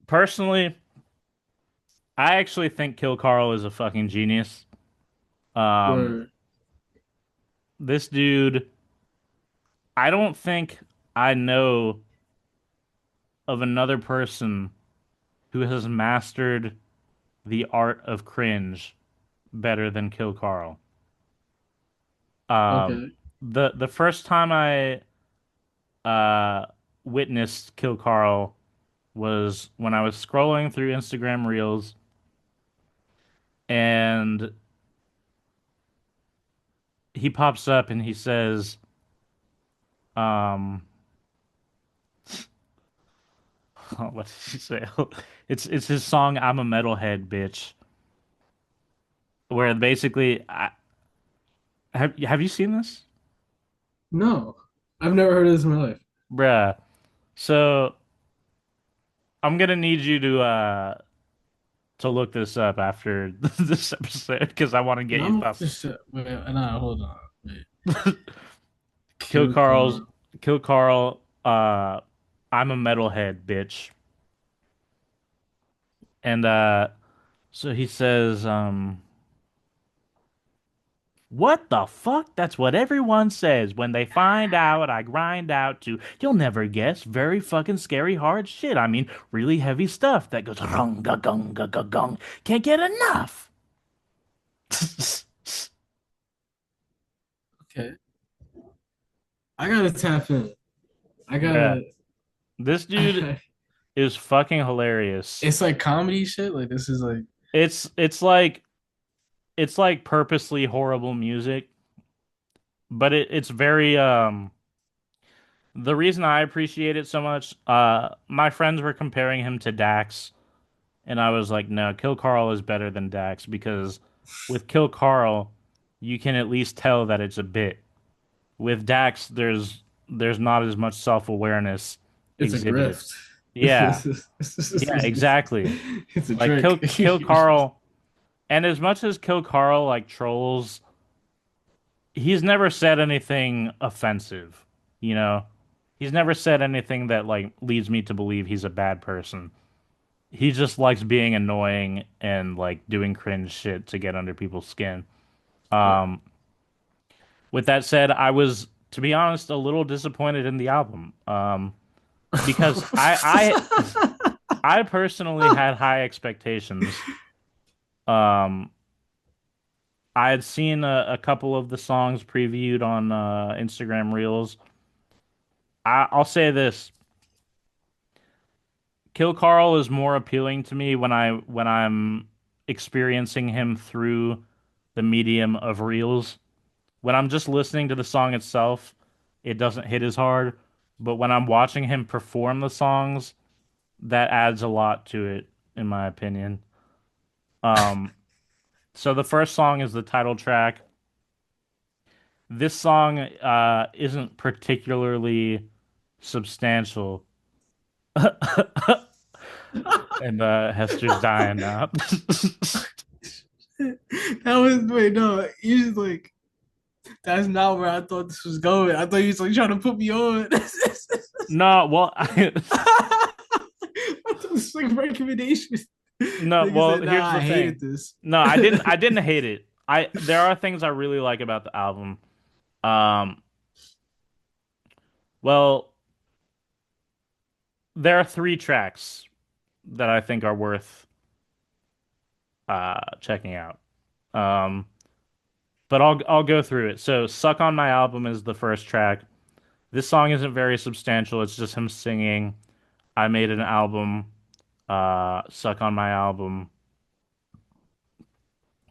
personally, I actually think Kill Karl is a fucking genius. Um, word. this dude, I don't think I know of another person who has mastered the art of cringe better than Kill Karl. Um, Okay. the first time I uh witnessed Kill Karl was when I was scrolling through Instagram Reels, and he pops up and he says, um, what did he say? It's his song "I'm a Metalhead, Bitch," where basically, have you seen this, No, I've never heard of this in my life. bruh? So I'm gonna need you to look this up after this episode because I want to get No, your I'm thoughts. just wait. Nah, hold on. Wait. Kill Kill Carl's Karl. Kill Karl. I'm a metalhead, bitch. And so he says, what the fuck? That's what everyone says when they find out I grind out to. You'll never guess. Very fucking scary, hard shit. I mean, really heavy stuff that goes runga gunga ga gung. Can't get enough. Okay, I gotta tap in. I Bruh, gotta. this dude is fucking hilarious. It's like comedy shit. Like this is like It's like purposely horrible music, but it's very the reason I appreciate it so much, my friends were comparing him to Dax, and I was like, no, Kill Karl is better than Dax because with Kill Karl, you can at least tell that it's a bit. With Dax, there's not as much self-awareness it's a exhibited. grift. Yeah. Yeah, exactly. It's a Like trick. Kill Karl, and as much as Kill Karl like trolls, he's never said anything offensive, you know? He's never said anything that like leads me to believe he's a bad person. He just likes being annoying and like doing cringe shit to get under people's skin. Right. Um, with that said, I was, to be honest, a little disappointed in the album. Because I personally had high expectations. Um, I had seen a couple of the songs previewed on Instagram Reels. I'll say this: Kill Carl is more appealing to me when I'm experiencing him through the medium of Reels. When I'm just listening to the song itself, it doesn't hit as hard. But when I'm watching him perform the songs, that adds a lot to it, in my opinion. Um, so the first song is the title track. This song isn't particularly substantial. And Hester's dying now. That was wait, no, you just like that's not where I thought this was going. I thought you was like trying to put me on. No, well, I thought this was like a recommendation. no, Nigga well, said, nah, here's the I hated thing. this. No, I didn't hate it. There are things I really like about the album. Um, well, there are three tracks that I think are worth checking out. Um, but I'll go through it. So, "Suck on My Album" is the first track. This song isn't very substantial. It's just him singing. I made an album. "Suck on My Album."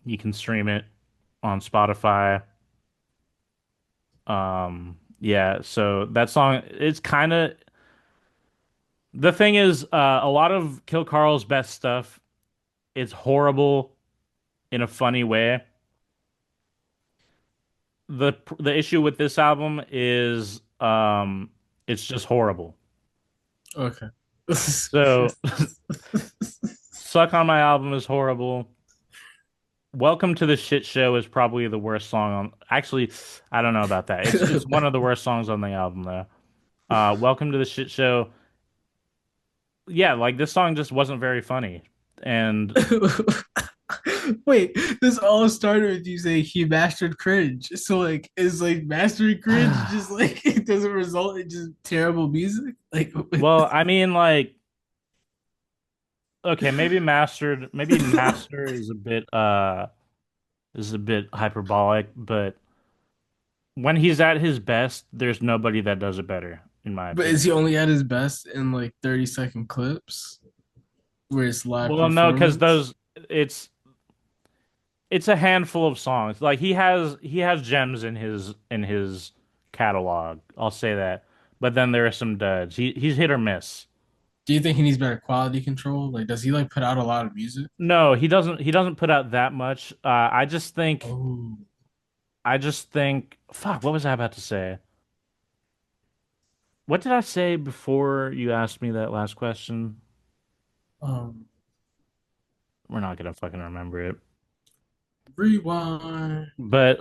You can stream it on Spotify. Yeah, so that song, it's kind of The thing is, a lot of Kill Karl's best stuff is horrible in a funny way. The issue with this album is it's just horrible. Okay. So Suck on My Album is horrible. Welcome to the Shit Show is probably the worst song on actually, I don't know about that. It's one of the worst songs on the album though. Welcome to the Shit Show. Yeah, like this song just wasn't very funny. And Wait, this all started with you saying he mastered cringe. So like, is like mastering cringe just like it doesn't result in just terrible music? Like, well, I mean like okay, maybe master is a bit hyperbolic, but when he's at his best, there's nobody that does it better, in my but is opinion. he only at his best in like 30-second clips where it's live Well, no, because performance? those it's it's a handful of songs. Like he has gems in his catalog. I'll say that. But then there are some duds. He's hit or miss. Do you think he needs better quality control? Like, does he like put out a lot of music? No, he doesn't put out that much. Oh, I just think fuck, what was I about to say? What did I say before you asked me that last question? um, We're not gonna fucking remember it. rewind. But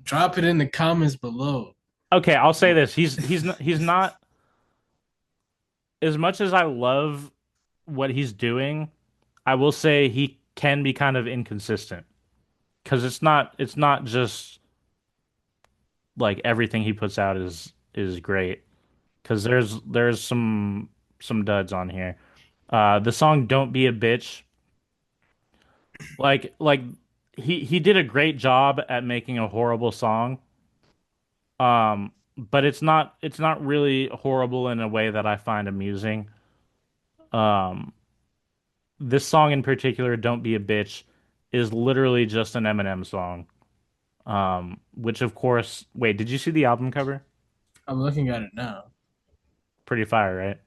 Drop it in the comments below. okay, I'll say this. He's not as much as I love what he's doing, I will say he can be kind of inconsistent because it's not just like everything he puts out is great because there's some duds on here. The song "Don't Be a Bitch," like he did a great job at making a horrible song. But it's not really horrible in a way that I find amusing. Um, this song in particular, "Don't Be a Bitch," is literally just an Eminem song. Which of course, wait, did you see the album cover? I'm looking at it now. Pretty fire, right?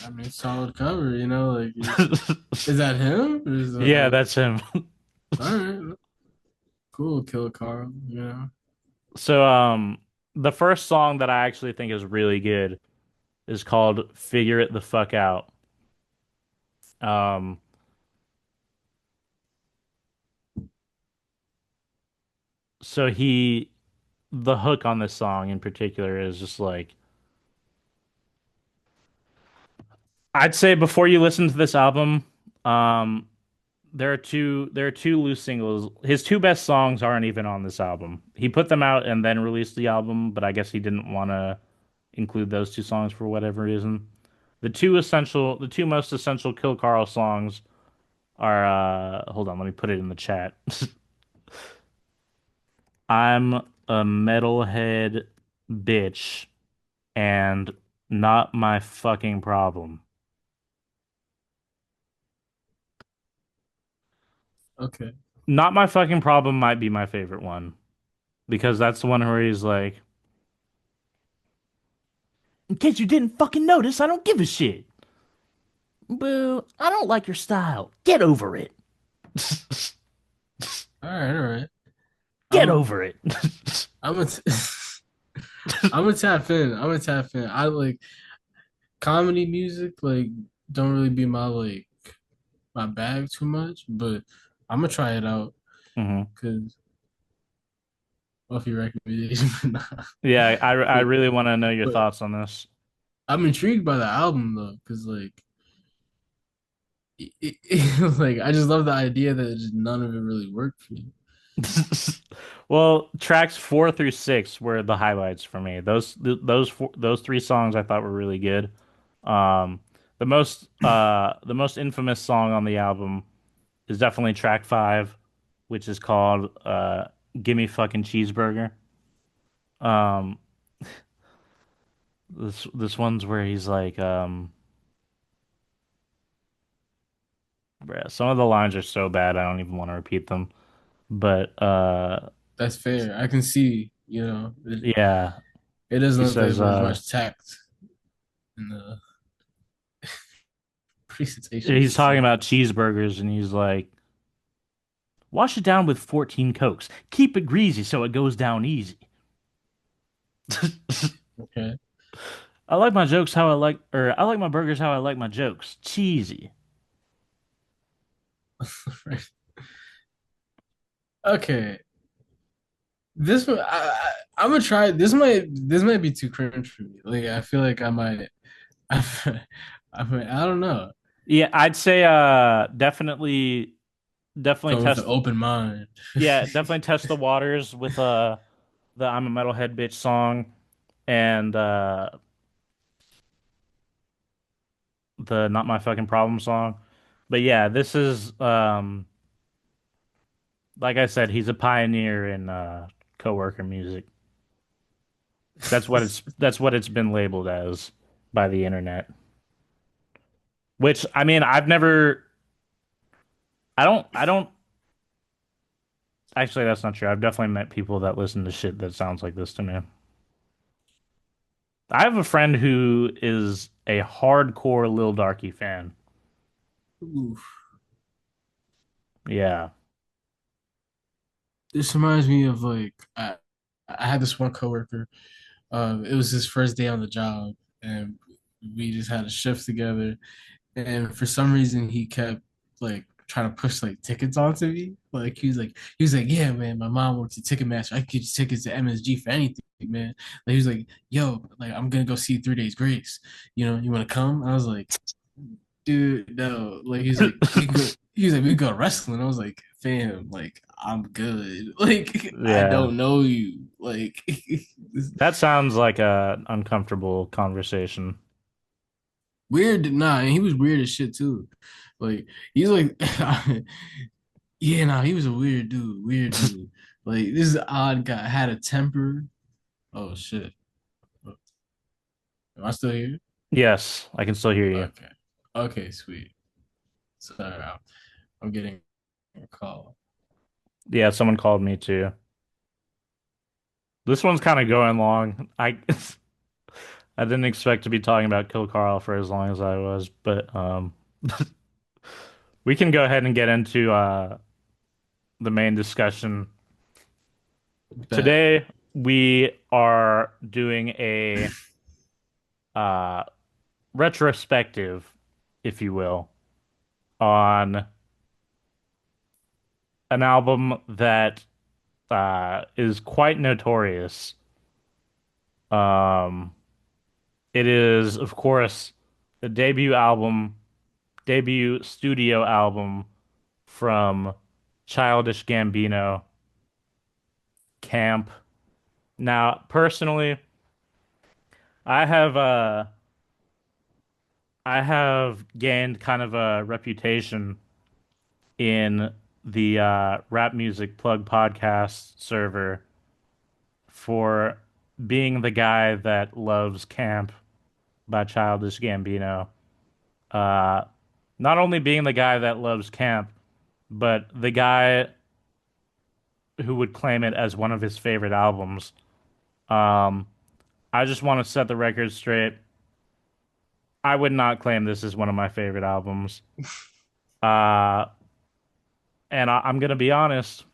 I mean, solid cover. Like is that him? Or is Yeah, that's him. all right? Cool, Kill Karl. So, the first song that I actually think is really good is called "Figure It the Fuck Out." Um, so the hook on this song in particular is just like, I'd say before you listen to this album, um, there are two loose singles. His two best songs aren't even on this album. He put them out and then released the album, but I guess he didn't want to include those two songs for whatever reason. The two most essential Kill Karl songs are hold on, let me put it in the chat. I'm a metalhead bitch and not my fucking problem. Okay. Not my fucking problem might be my favorite one because that's the one where he's like, in case you didn't fucking notice, I don't give a shit. Boo, I don't like your style. Get over it. All right. All right. Get I'm. over it. I'm a. I'm gonna tap in. I'm gonna tap in. I like comedy music. Like, don't really be my bag too much, but I'm gonna try it out hmm because off your recommendation. But, nah. Yeah, I but really want to know your but thoughts on this. I'm intrigued by the album though, because like I just love the idea that just none of it really worked for me. Well, tracks 4 through 6 were the highlights for me. Those three songs I thought were really good. Um, the most infamous song on the album is definitely track 5, which is called "Gimme Fucking Cheeseburger." Um, this one's where he's like, bruh, some of the lines are so bad I don't even want to repeat them. But That's fair. I can see, yeah. It doesn't He look like says, there's much tact in the presentation he's talking skills. about cheeseburgers, and he's like, wash it down with 14 Cokes. Keep it greasy so it goes down easy. Okay. I like my jokes how I like, or I like my burgers how I like my jokes. Cheesy. Okay. This one, I'm gonna try. This might be too cringe for me. Like I feel like I might. I don't know. Yeah, I'd say definitely Go with an test open mind. yeah, definitely test the waters with the I'm a Metalhead Bitch song and the Not My Fucking Problem song. But yeah, this is like I said, he's a pioneer in coworker music. That's what it's been labeled as by the internet. Which I mean, I don't actually that's not true. I've definitely met people that listen to shit that sounds like this to me. I have a friend who is a hardcore Lil Darky fan. Oof. Yeah. This reminds me of like I had this one coworker. It was his first day on the job, and we just had a shift together. And for some reason, he kept like trying to push like tickets onto me. Like he was like, yeah, man, my mom works at Ticketmaster. I can get you tickets to MSG for anything, man. Like he was like, yo, like I'm gonna go see 3 Days Grace. You know, you want to come? I was like, dude, no. Like he's like, we can go. He was like, we can go wrestling. I was like, fam, like I'm good. Like I Yeah. don't know you. Like That sounds like a uncomfortable conversation. weird. Nah, and he was weird as shit too. Like he's like, yeah, nah, he was a weird dude. Weird dude. Like this is an odd guy. Had a temper. Oh shit. Am I still here? Yes, I can still hear you. Okay. Okay, sweet. Sorry, I'm getting a call. Yeah, someone called me too. This one's kind of going long. I didn't expect to be talking about Kill Karl for as long as I was, but we can go ahead and get into the main discussion. Bet. Today we are doing a uh retrospective, if you will, on an album that is quite notorious. Um, it is, of course, the debut studio album from Childish Gambino, Camp. Now, personally, I have I have gained kind of a reputation in the rap music plug podcast server for being the guy that loves Camp by Childish Gambino. Uh, Not only being the guy that loves Camp, but the guy who would claim it as one of his favorite albums. Um, I just want to set the record straight. I would not claim this as one of my favorite albums. Uh, and I'm gonna be honest,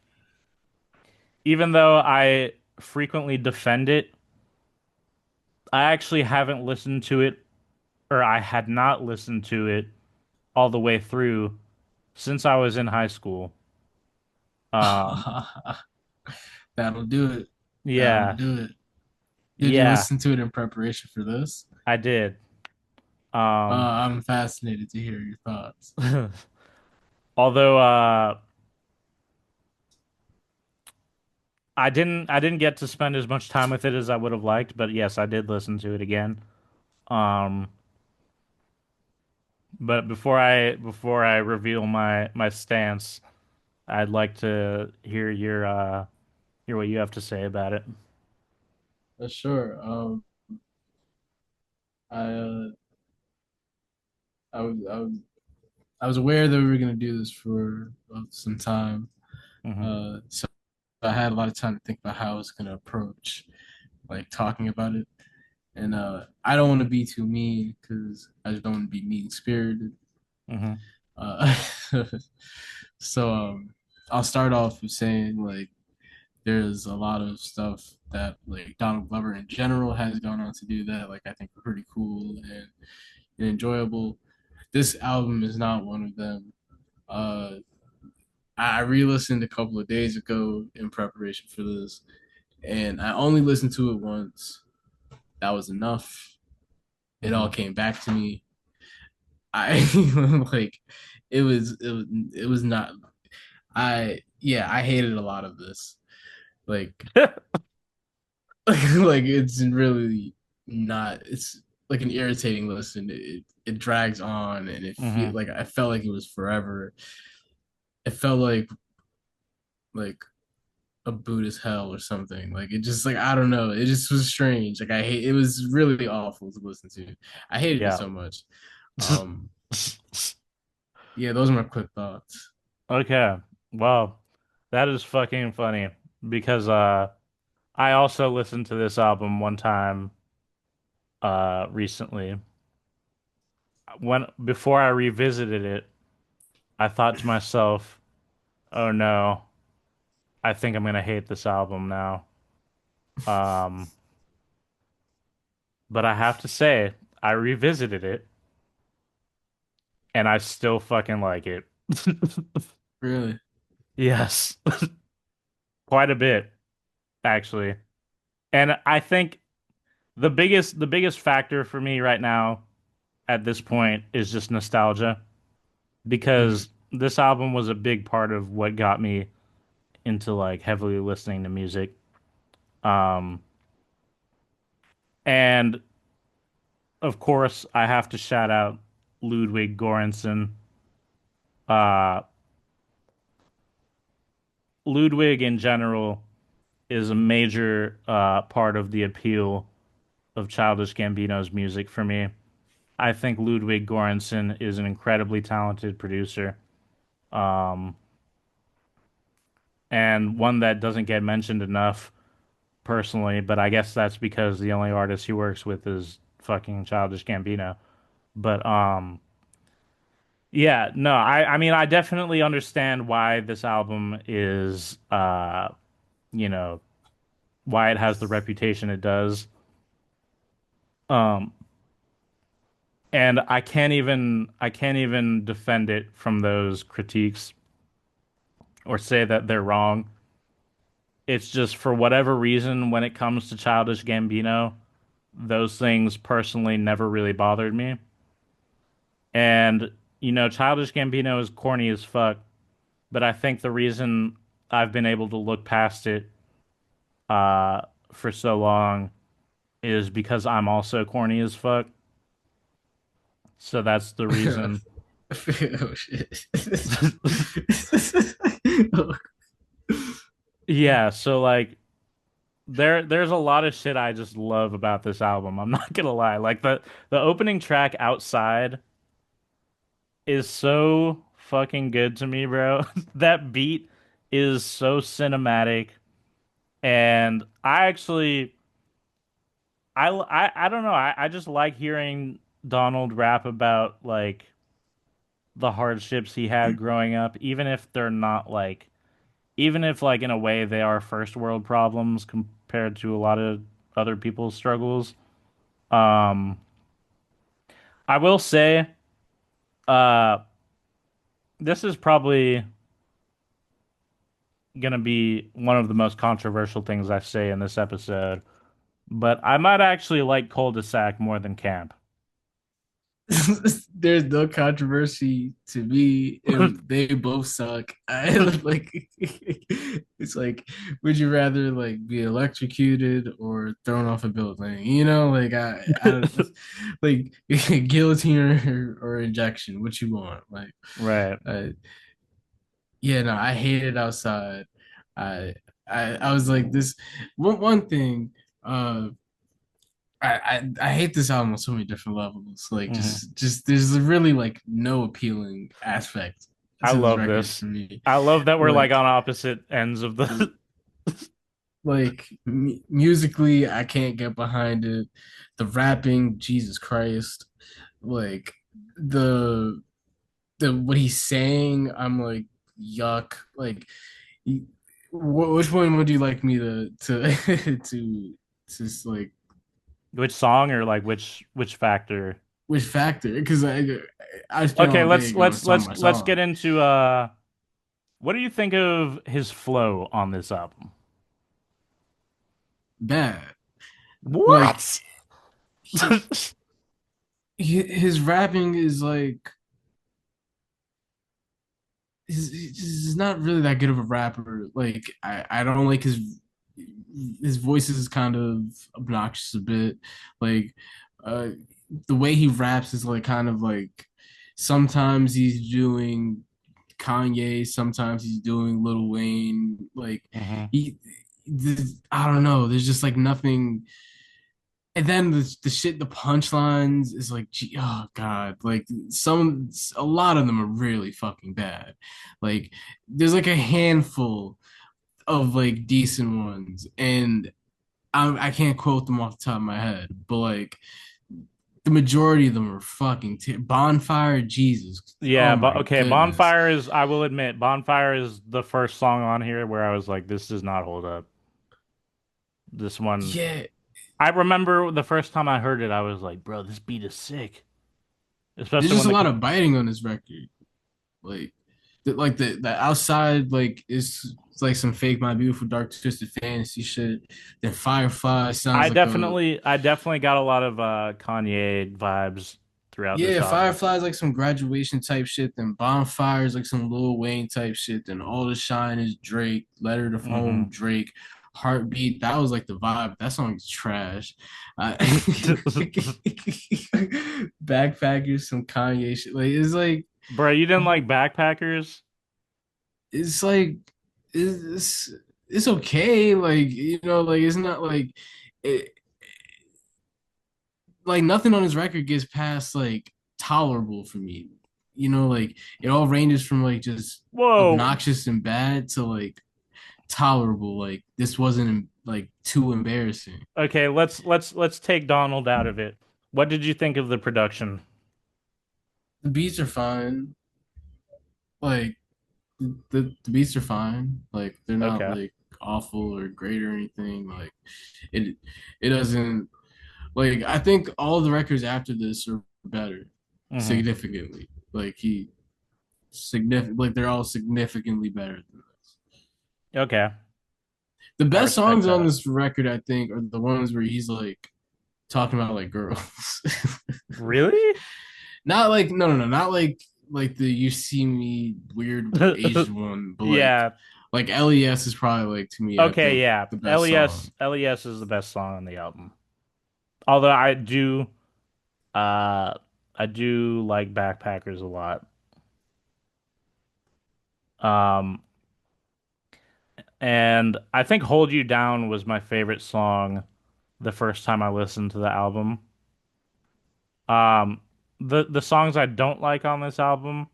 even though I frequently defend it, I actually haven't listened to it, or I had not listened to it all the way through since I was in high school. Um, That'll do it. That'll yeah, do it. Did you yeah, listen to it in preparation for this? I did. Um, I'm fascinated to hear your thoughts. although I didn't get to spend as much time with it as I would have liked, but yes, I did listen to it again. Um, but before I reveal my stance, I'd like to hear what you have to say about it. Sure. I, I was I was aware that we were gonna do this for some time. Hmm. So I had a lot of time to think about how I was gonna approach like talking about it. And I don't want to be too mean because I just don't want to be mean spirited. Hmm. Uh, so I'll start off with saying like there's a lot of stuff that like Donald Glover in general has gone on to do that like I think are pretty cool and enjoyable. This album is not one of them. Uh, I re-listened a couple of days ago in preparation for this, and I only listened to it once. That was enough. It all Hmm. came back to me. I like it was not I hated a lot of this. Like like it's really not it's like an irritating listen. It drags on and it feel Hmm. like I felt like it was forever. It felt like a Buddhist hell or something. Like it just like I don't know. It just was strange. Like I hate it was really awful to listen to. I hated it Yeah. so much. Um yeah, those are my quick thoughts. Okay. Well, that is fucking funny because I also listened to this album one time recently. When before I revisited it, I thought to myself, "Oh no, I think I'm gonna hate this album now." Um, but I have to say, I revisited it and I still fucking like it. Really. Yes, quite a bit actually. And I think the biggest factor for me right now at this point is just nostalgia Mm. because this album was a big part of what got me into like heavily listening to music. Um, and of course, I have to shout out Ludwig Göransson. Uh, Ludwig in general is a major part of the appeal of Childish Gambino's music for me. I think Ludwig Göransson is an incredibly talented producer, um, and one that doesn't get mentioned enough personally, but I guess that's because the only artist he works with is fucking Childish Gambino. But yeah, no, I mean I definitely understand why this album is you know, why it has the reputation it does. Um and I can't even defend it from those critiques or say that they're wrong. It's just for whatever reason when it comes to Childish Gambino, those things personally never really bothered me. And Childish Gambino is corny as fuck, but I think the reason I've been able to look past it uh for so long is because I'm also corny as fuck. So that's the reason. Oh shit. Yeah, so like there's a lot of shit I just love about this album. I'm not gonna lie. Like the opening track Outside is so fucking good to me, bro. That beat is so cinematic and I don't know. I just like hearing Donald rap about like the hardships he had growing up, even if they're not like even if like in a way they are first world problems compared to a lot of other people's struggles. Um, I will say, uh, this is probably gonna be one of the most controversial things I say in this episode, but I might actually like Cul-de-sac more than Camp. There's no controversy to me, and they both suck. I like it's like, would you rather like be electrocuted or thrown off a building? You know, like I don't like guillotine or injection. What you want? Like, Right. uh, yeah, no, I hated outside. I I was like this one thing. Uh, I hate this album on so many different levels. Like Hmm. just there's really like no appealing aspect I to this love record this. for me. I love that we're like Like on opposite ends of the. Like musically, I can't get behind it. The rapping, Jesus Christ. Like the what he's saying, I'm like, yuck. Like, which one would you like me to like Which song or like which factor? which factor? Because I spent Okay, all day going song by let's get song. into what do you think of his flow on this album? Bad. Like What? he, his rapping is like he's not really that good of a rapper. Like I don't like his voice is kind of obnoxious a bit. Like uh the way he raps is like kind of like sometimes he's doing Kanye, sometimes he's doing Lil Wayne. Like hmm he, I don't know. There's just like nothing. And then the shit, the punchlines is like, gee, oh god, like a lot of them are really fucking bad. Like there's like a handful of like decent ones, and I can't quote them off the top of my head, but like the majority of them are fucking Bonfire, Jesus, Yeah, oh but my okay, goodness. Bonfire is, I will admit, Bonfire is the first song on here where I was like, this does not hold up. This one, Yeah, I remember the first time I heard it, I was like, bro, this beat is sick. there's Especially just when a the lot of biting on this record. Like, the outside like is it's like some fake My Beautiful Dark Twisted Fantasy shit. Then Firefly sounds like a I definitely got a lot of Kanye vibes throughout this yeah, album. Firefly's like some graduation type shit. Then Bonfire's like some Lil Wayne type shit. Then All the Shine is Drake. Letter to Home hmm Drake. Heartbeat, that was like the vibe. That song is trash. Uh, Backpackers, some Kanye shit. Like Bro, you didn't like Backpackers? it's like it's okay. Like like it's not it, like nothing on his record gets past like tolerable for me. Like it all ranges from like just Whoa. obnoxious and bad to like tolerable. Like this wasn't like too embarrassing. Okay, let's take Donald out of it. What did you think of the production? The beats are fine. Like the beats are fine. Like they're not Okay. like awful or great or anything. Like it it doesn't like I think all the records after this are better hmm significantly. Like he significant like they're all significantly better than this. Okay. The I best respect songs on that. this record, I think, are the ones where he's like talking about like girls. Really? Not like no, not like the you see me weird Asian one, but Yeah. like LES is probably like to me, I Okay, think yeah. the best LES song. LES is the best song on the album. Although uh I do like Backpackers a lot. Um and I think Hold You Down was my favorite song the first time I listened to the album. Um the songs I don't like on this album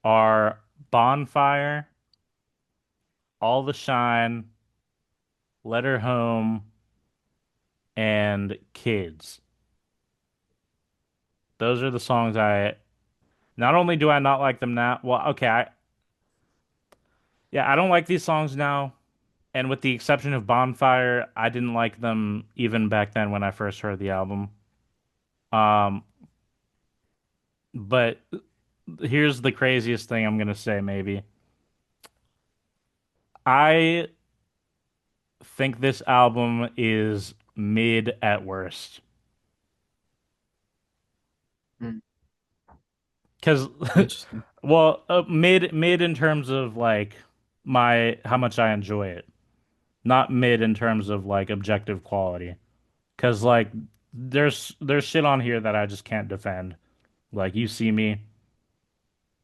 are Bonfire, All the Shine, Let Her Home, and Kids. Those are the songs I not only do I not like them now, well, okay, yeah, I don't like these songs now. And with the exception of Bonfire, I didn't like them even back then when I first heard the album. Um, but here's the craziest thing I'm gonna say, maybe. I think this album is mid at worst. Hmm, Because, interesting. well, mid in terms of like my how much I enjoy it, not mid in terms of like objective quality. Because like there's shit on here that I just can't defend. Like you see me,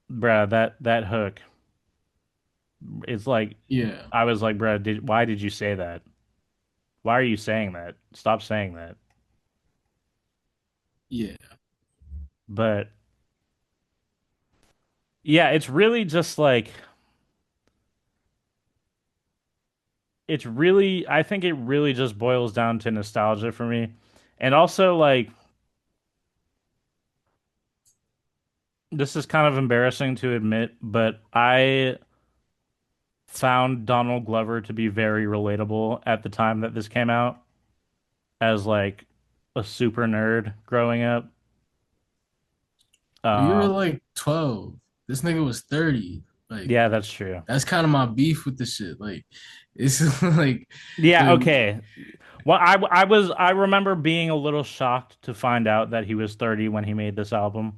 bruh, that hook. It's like Yeah, I was like, bruh, why did you say that? Why are you saying that? Stop saying that. yeah. But yeah, it's really just like it's really I think it really just boils down to nostalgia for me. And also like this is kind of embarrassing to admit, but I found Donald Glover to be very relatable at the time that this came out as like a super nerd growing up. You were Um, like 12. This nigga was 30. Like, yeah, that's true. that's kind of my beef with the shit. Like, it's Yeah, like, okay. Well, I remember being a little shocked to find out that he was 30 when he made this album.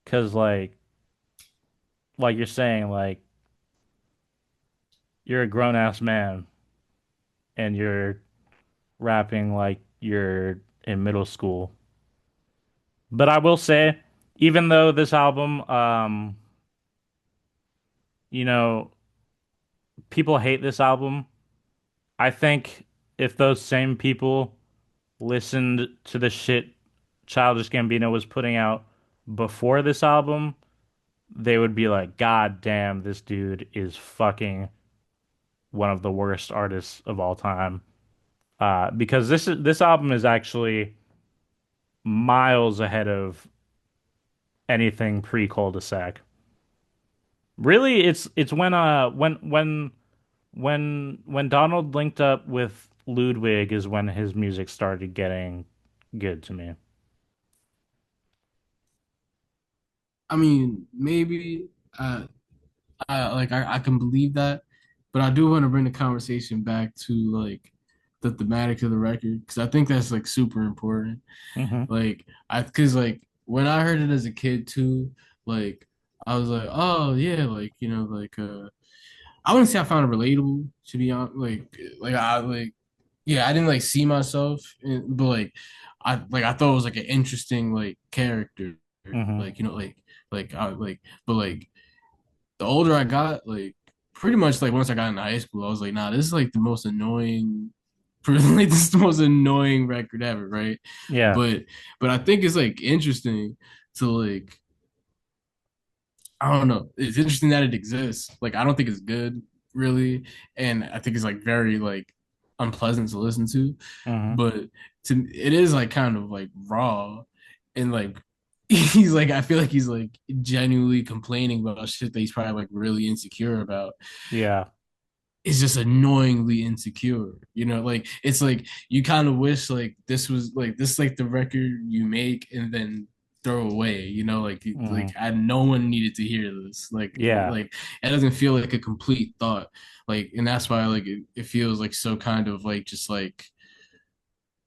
'Cause like you're saying, like you're a grown ass man and you're rapping like you're in middle school. But I will say, even though this album, you know, people hate this album, I think if those same people listened to the shit Childish Gambino was putting out before this album, they would be like, God damn, this dude is fucking one of the worst artists of all time. Because this album is actually miles ahead of anything pre-cul-de-sac. Really, it's when Donald linked up with Ludwig is when his music started getting good to me. I mean, maybe I can believe that, but I do want to bring the conversation back to like the thematic of the record because I think that's like super important. Hmm. Because like when I heard it as a kid too, like I was like, oh yeah, like I wouldn't say I found it relatable to be honest. Yeah, I didn't like see myself, but I thought it was like an interesting like character, Hmm. like like I like, but like the older I got, like pretty much like once I got into high school, I was like, nah, this is like the most annoying, like this is the most annoying record ever, right? Yeah. But but I think it's like interesting to like I don't know. It's interesting that it exists. Like I don't think it's good really, and I think it's like very like unpleasant to listen to. Hmm. But it is like kind of like raw, and like he's like I feel like he's like genuinely complaining about shit that he's probably like really insecure about. Yeah. Is just annoyingly insecure. You know, like it's like you kind of wish like this like the record you make and then throw away. You know, Hmm. no one needed to hear this. Yeah. Like it doesn't feel like a complete thought. Like and that's why like it feels like so kind of like just like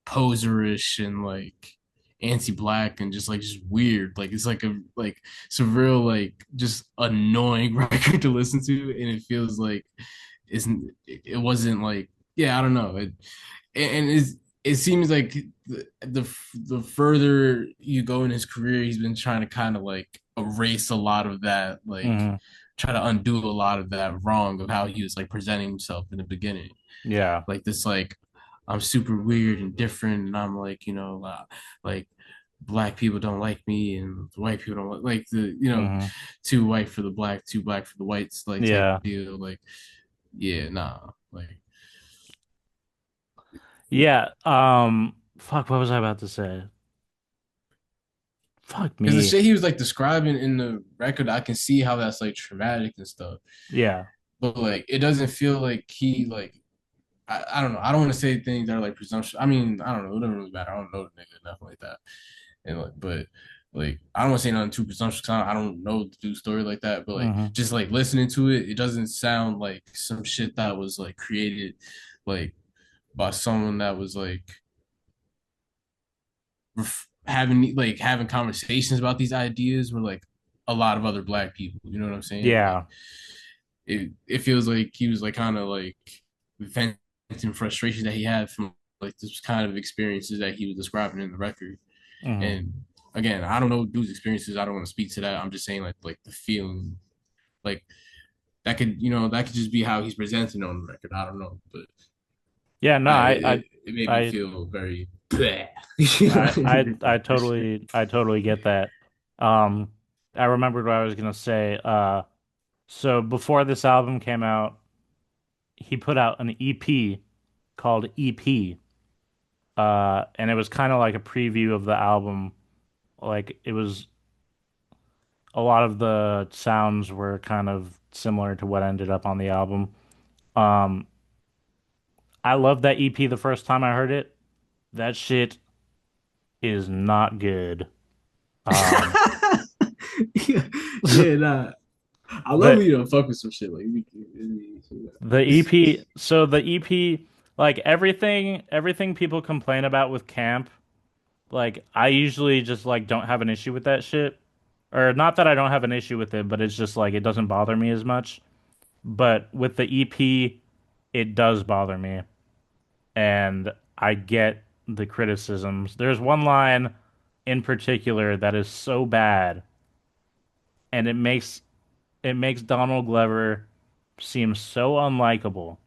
poserish and like anti-black and just weird. Like it's like it's a real like just annoying record to listen to, and it feels like it wasn't like yeah I don't know it seems like the further you go in his career, he's been trying to kind of like erase a lot of that, like Hmm. try to undo a lot of that wrong of how he was like presenting himself in the beginning, Yeah. like this like I'm super weird and different, and I'm like like black people don't like me, and white people don't like the Hmm. too white for the black, too black for the whites, like type Yeah. deal. Like yeah, nah, like Yeah. Fuck, what was I about to say? Fuck because the me. shit he was like describing in the record, I can see how that's like traumatic and stuff, Yeah. but like it doesn't feel like he like I don't know. I don't want to say things that are like presumption. I mean, I don't know. It doesn't really matter. I don't know the nigga enough like that. And like, but like, I don't want to say nothing too presumptuous. 'Cause I don't know the dude's story like that. But like, Hmm. just like listening to it, it doesn't sound like some shit that was like created like by someone that was like having conversations about these ideas with like a lot of other black people. You know what I'm saying? Like, Yeah. it feels like he was like kind of like venting frustration that he had from like this kind of experiences that he was describing in the record. Hmm. And again, I don't know dude's experiences. I don't want to speak to that. I'm just saying like the feeling, like that could just be how he's presenting on the record. I don't know, but Yeah, no, it made me I, feel very bleh. You I totally get that. Um, I remembered what I was gonna say. So before this album came out, he put out an EP called EP. And it was kind of like a preview of the album. Like it was a lot of the sounds were kind of similar to what ended up on the album. Um, I loved that EP the first time I heard it. That shit is not good. Um, Yeah, yeah, nah. I love the when you don't fuck with some shit like the EP, so the EP, like everything people complain about with camp, like I usually just like don't have an issue with that shit. Or not that I don't have an issue with it, but it's just like it doesn't bother me as much. But with the EP, it does bother me. And I get the criticisms. There's one line in particular that is so bad, and it makes Donald Glover seem so unlikable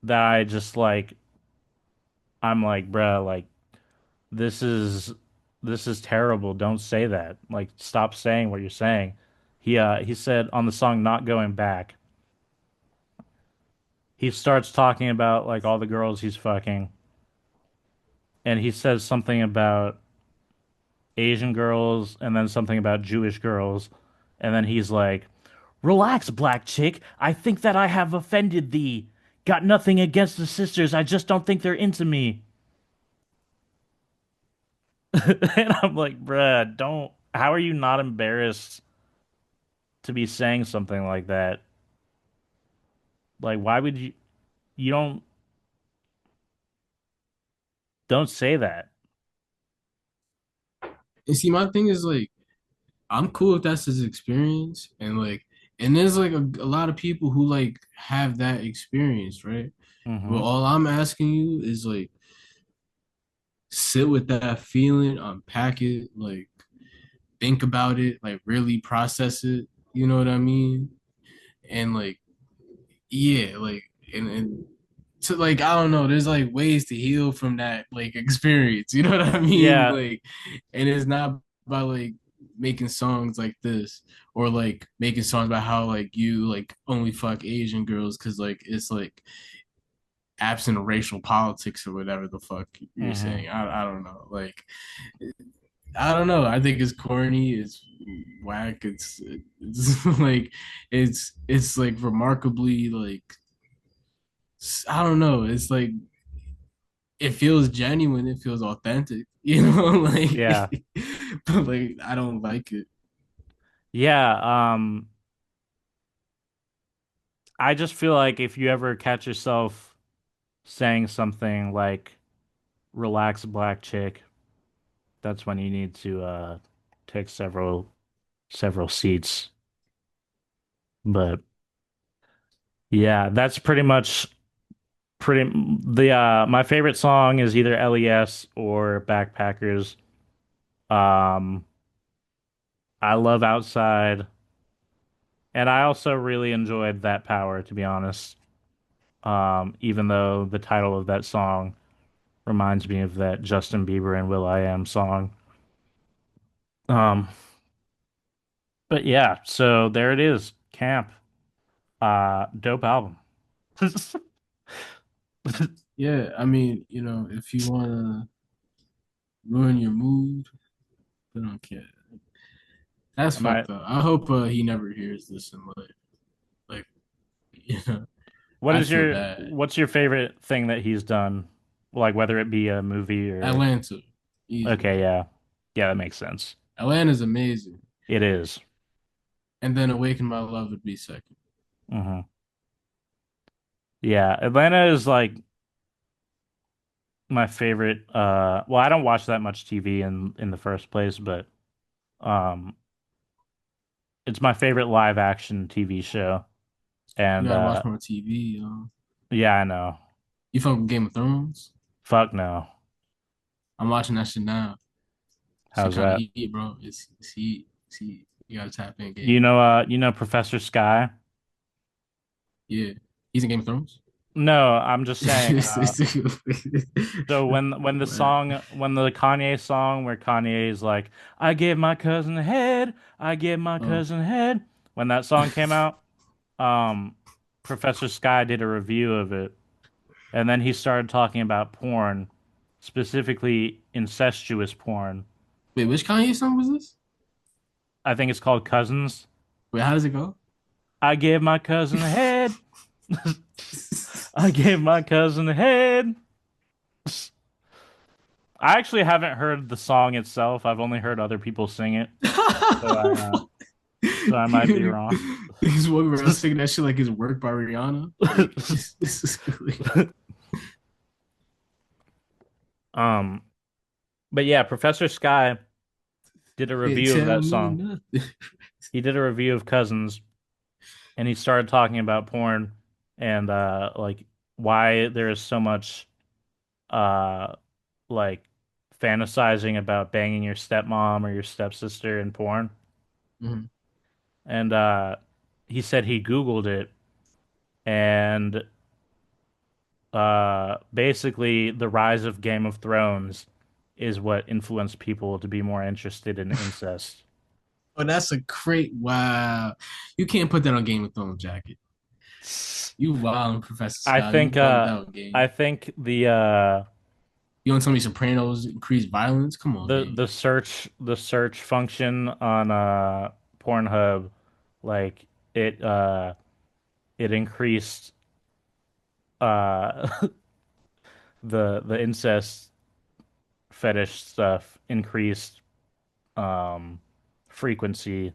that I'm like, bruh, like this is this is terrible. Don't say that. Like stop saying what you're saying. He said on the song Not Going Back, he starts talking about like all the girls he's fucking, and he says something about Asian girls and then something about Jewish girls, and then he's like, "Relax, black chick. I think that I have offended thee. Got nothing against the sisters. I just don't think they're into me." And I'm like, bruh, don't. How are you not embarrassed to be saying something like that? Like, why would you? You don't say that. And see, my thing is like, I'm cool if that's his experience, and like, and there's like a lot of people who like have that experience, right? But Hmm. all I'm asking you is like, sit with that feeling, unpack it, like, think about it, like, really process it. You know what I mean? And like, yeah, like, and to like, I don't know, there's like ways to heal from that like experience. You know what I mean? Yeah, Like, and it's not by like making songs like this or like making songs about how like you like only fuck Asian girls because like it's like absent of racial politics or whatever the fuck you're hmm saying. I don't know. Like, I don't know. I think it's corny. It's whack. It's like it's like remarkably like I don't know. It's like it feels genuine. It feels authentic. You know, like yeah, but like I don't like it. yeah. I just feel like if you ever catch yourself saying something like "relax, black chick," that's when you need to take several seats. But yeah, that's pretty the my favorite song is either LES or Backpackers. Um, I love Outside, and I also really enjoyed That Power, to be honest. Even though the title of that song reminds me of that Justin Bieber and Will.I.am song. Um, but yeah, so there it is, Camp. Dope album. Yeah, I mean, you know, if you wanna ruin your mood, then okay. That's Am I? fucked up. I hope he never hears this in life. Like, you know, What I'd is feel your bad. what's your favorite thing that he's done? Like whether it be a movie or Atlanta, easy. okay, yeah. Yeah, that makes sense. Atlanta's amazing. It is. And then Awaken My Love would be second. Hmm. Yeah, Atlanta is like my favorite well, I don't watch that much TV in the first place, but um it's my favorite live action TV show. You And gotta watch more TV, yo. yeah, I know. You fuck with Game of Thrones? Fuck no. I'm watching that shit now. Shit How's kind of that? heat, bro. It's heat. It's heat. You gotta tap in You Game of know Thrones. Professor Sky? Yeah. He's in Game of Thrones? No, I'm just saying so Right. when the Kanye song where Kanye is like, I gave my cousin head, I gave my Oh. cousin head, when that song came out, um, Professor Sky did a review of it, and then he started talking about porn, specifically incestuous porn. Wait, which Kanye song was this? I think it's called Cousins. Wait, how does it go? I gave my cousin a head. I gave my cousin a head. I actually haven't heard the song itself. I've only heard other people sing it, so I might be wrong. He's walking around singing that shit like his work by Rihanna. Like this is like, Um, but yeah, Professor Sky did a can't review of tell that me song. nothing. He did a review of Cousins, and he started talking about porn and like why there is so much uh like fantasizing about banging your stepmom or your stepsister in porn. Mhm. And he said he Googled it, and basically the rise of Game of Thrones is what influenced people to be more interested in incest. Oh, that's a great wow. You can't put that on Game of Thrones jacket. You wild, Professor I Scott. You think bugged uh out, I game. think You want to tell me Sopranos increased violence? Come on, game. the search function on Pornhub, like it uh it increased uh the incest fetish stuff increased um frequency,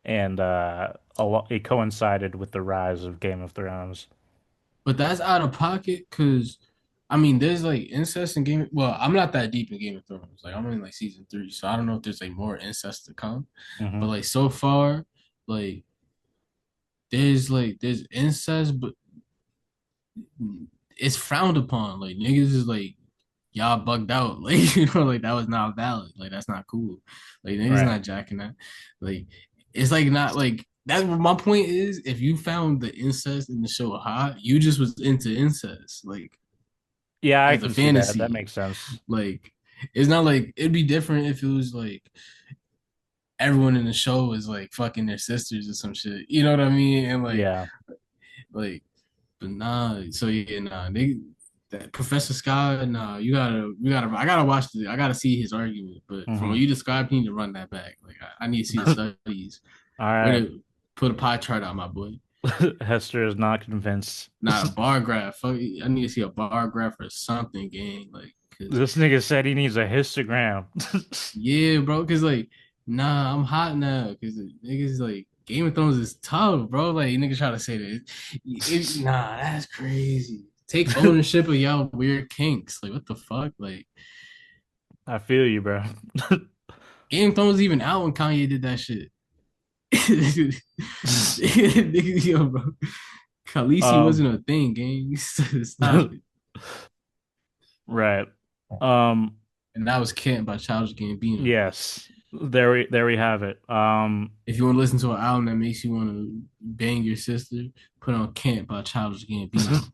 and it coincided with the rise of Game of Thrones. But that's out of pocket because I mean, there's like incest in Game. Well, I'm not that deep in Game of Thrones. Like I'm in like season 3, so I don't know if there's like more incest to come. But Hmm. like so far, like there's incest, but it's frowned upon. Like niggas is like y'all bugged out. Like like that was not valid. Like that's not cool. Like niggas Right. not jacking that. Like it's like not like that's what my point is. If you found the incest in the show hot, you just was into incest. Like Yeah, I as a can see that. That fantasy. makes sense. Like it's not like it'd be different if it was like everyone in the show is like fucking their sisters or some shit. You know what I mean? And Yeah. like but nah. So yeah, nah. They that Professor Scott, nah, you gotta I gotta watch I gotta see his argument. But from what Hmm. you described, you need to run that back. Like I need to see the studies. All Where right. to put a pie chart out, my boy. Hester is not convinced. Not a bar graph. I need to see a bar graph or something, gang. Like, cause This nigga said he needs a histogram. yeah, bro. Cause like, nah, I'm hot now. Cause niggas like Game of Thrones is tough, bro. Like niggas try to say that. Nah, that's crazy. Take ownership of y'all weird kinks. Like, what the fuck? Like, I feel you, bro. Game of Thrones was even out when Kanye did that shit. Nigga, yo, bro. Khaleesi Um, wasn't a thing, gang. Stop it. right. Um, And that was Kent by Childish Gambino. yes. There we have it. If you want to listen to an album that makes you want to bang your sister, put on Kent by Childish Gambino.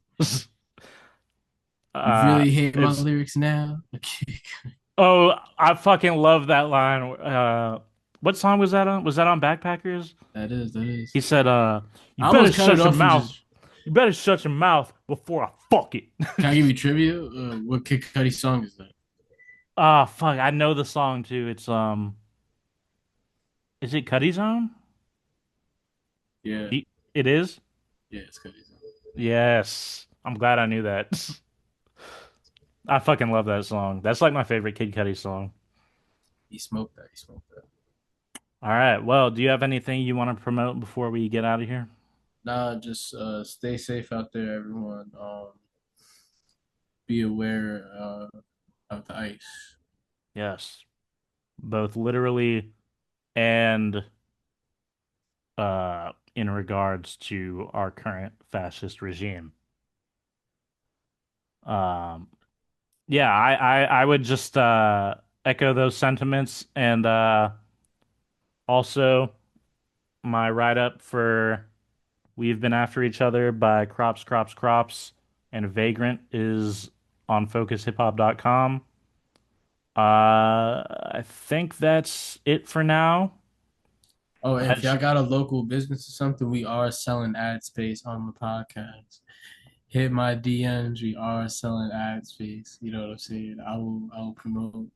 You uh, really hate my it's lyrics now? Okay. oh, I fucking love that line. What song was that on? Was that on Backpackers? That is. He said, you I better almost cut it shut your off and mouth. just. You better shut your mouth before I fuck it. Can I give you trivia? What Kid Cudi song is that? Ah, fuck. I know the song too. It's is it Cuddy's Own? Yeah, It is? yeah, it's Cudi's song. Yes. I'm glad I knew that. I fucking love that song. That's like my favorite Kid Cudi song. He smoked that. He smoked that. All right. Well, do you have anything you want to promote before we get out of here? Nah, just stay safe out there, everyone. Be aware of the ice. Yes. Both literally and in regards to our current fascist regime. Um, yeah, I would just echo those sentiments, and also my write up for We've Been After Each Other by Crops and Vagrant is on focushiphop.com. I think that's it for now. Oh, if That's y'all got a local business or something, we are selling ad space on the podcast. Hit my DMs. We are selling ad space. You know what I'm saying? I will promote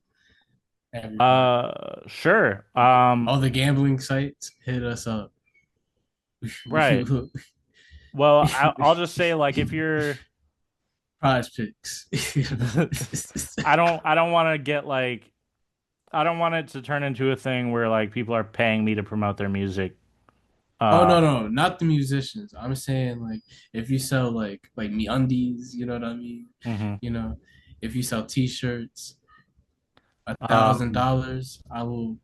everybody. sure. All the gambling sites, hit us up. We Right. will Well, I'll just say like if you're prize picks. I don't want to get like I don't want it to turn into a thing where like people are paying me to promote their music. Oh Uh, no, no, not the musicians. I'm saying like if you sell like me undies, you know what I mean? mhm. You know, if you sell t-shirts, a thousand Um, dollars, I will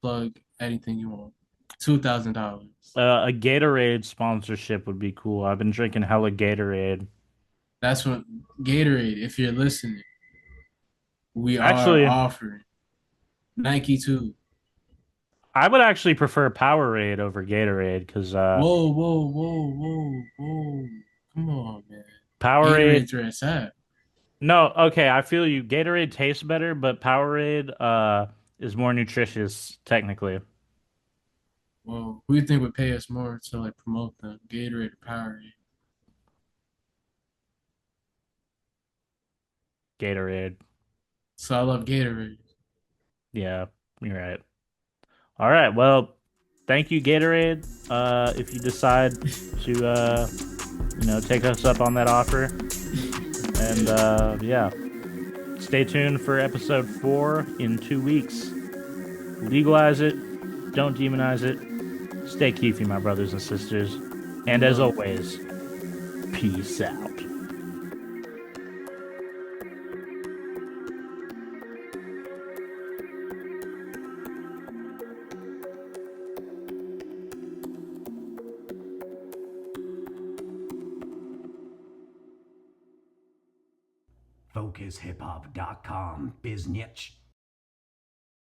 plug anything you want. $2,000. a Gatorade sponsorship would be cool. I've been drinking hella Gatorade. That's what Gatorade, if you're listening, we are Actually, offering. Nike too. I would actually prefer Powerade over Gatorade because Whoa, whoa, whoa, whoa, whoa. Come on, man. Powerade. Gatorade's where it's at. No, okay, I feel you. Gatorade tastes better, but Powerade is more nutritious technically. Whoa. Who do you think would pay us more to like promote them? Gatorade or Powerade? Gatorade. So I love Gatorade. Yeah, you're right. All right. Well, thank you, Gatorade. If you decide to take us up on that offer. And Yeah. yeah, stay tuned for episode 4 in 2 weeks. Legalize it, don't demonize it. Stay keefy, my brothers and sisters. And as Love. always, peace out. FocusHipHop.com, biznitch.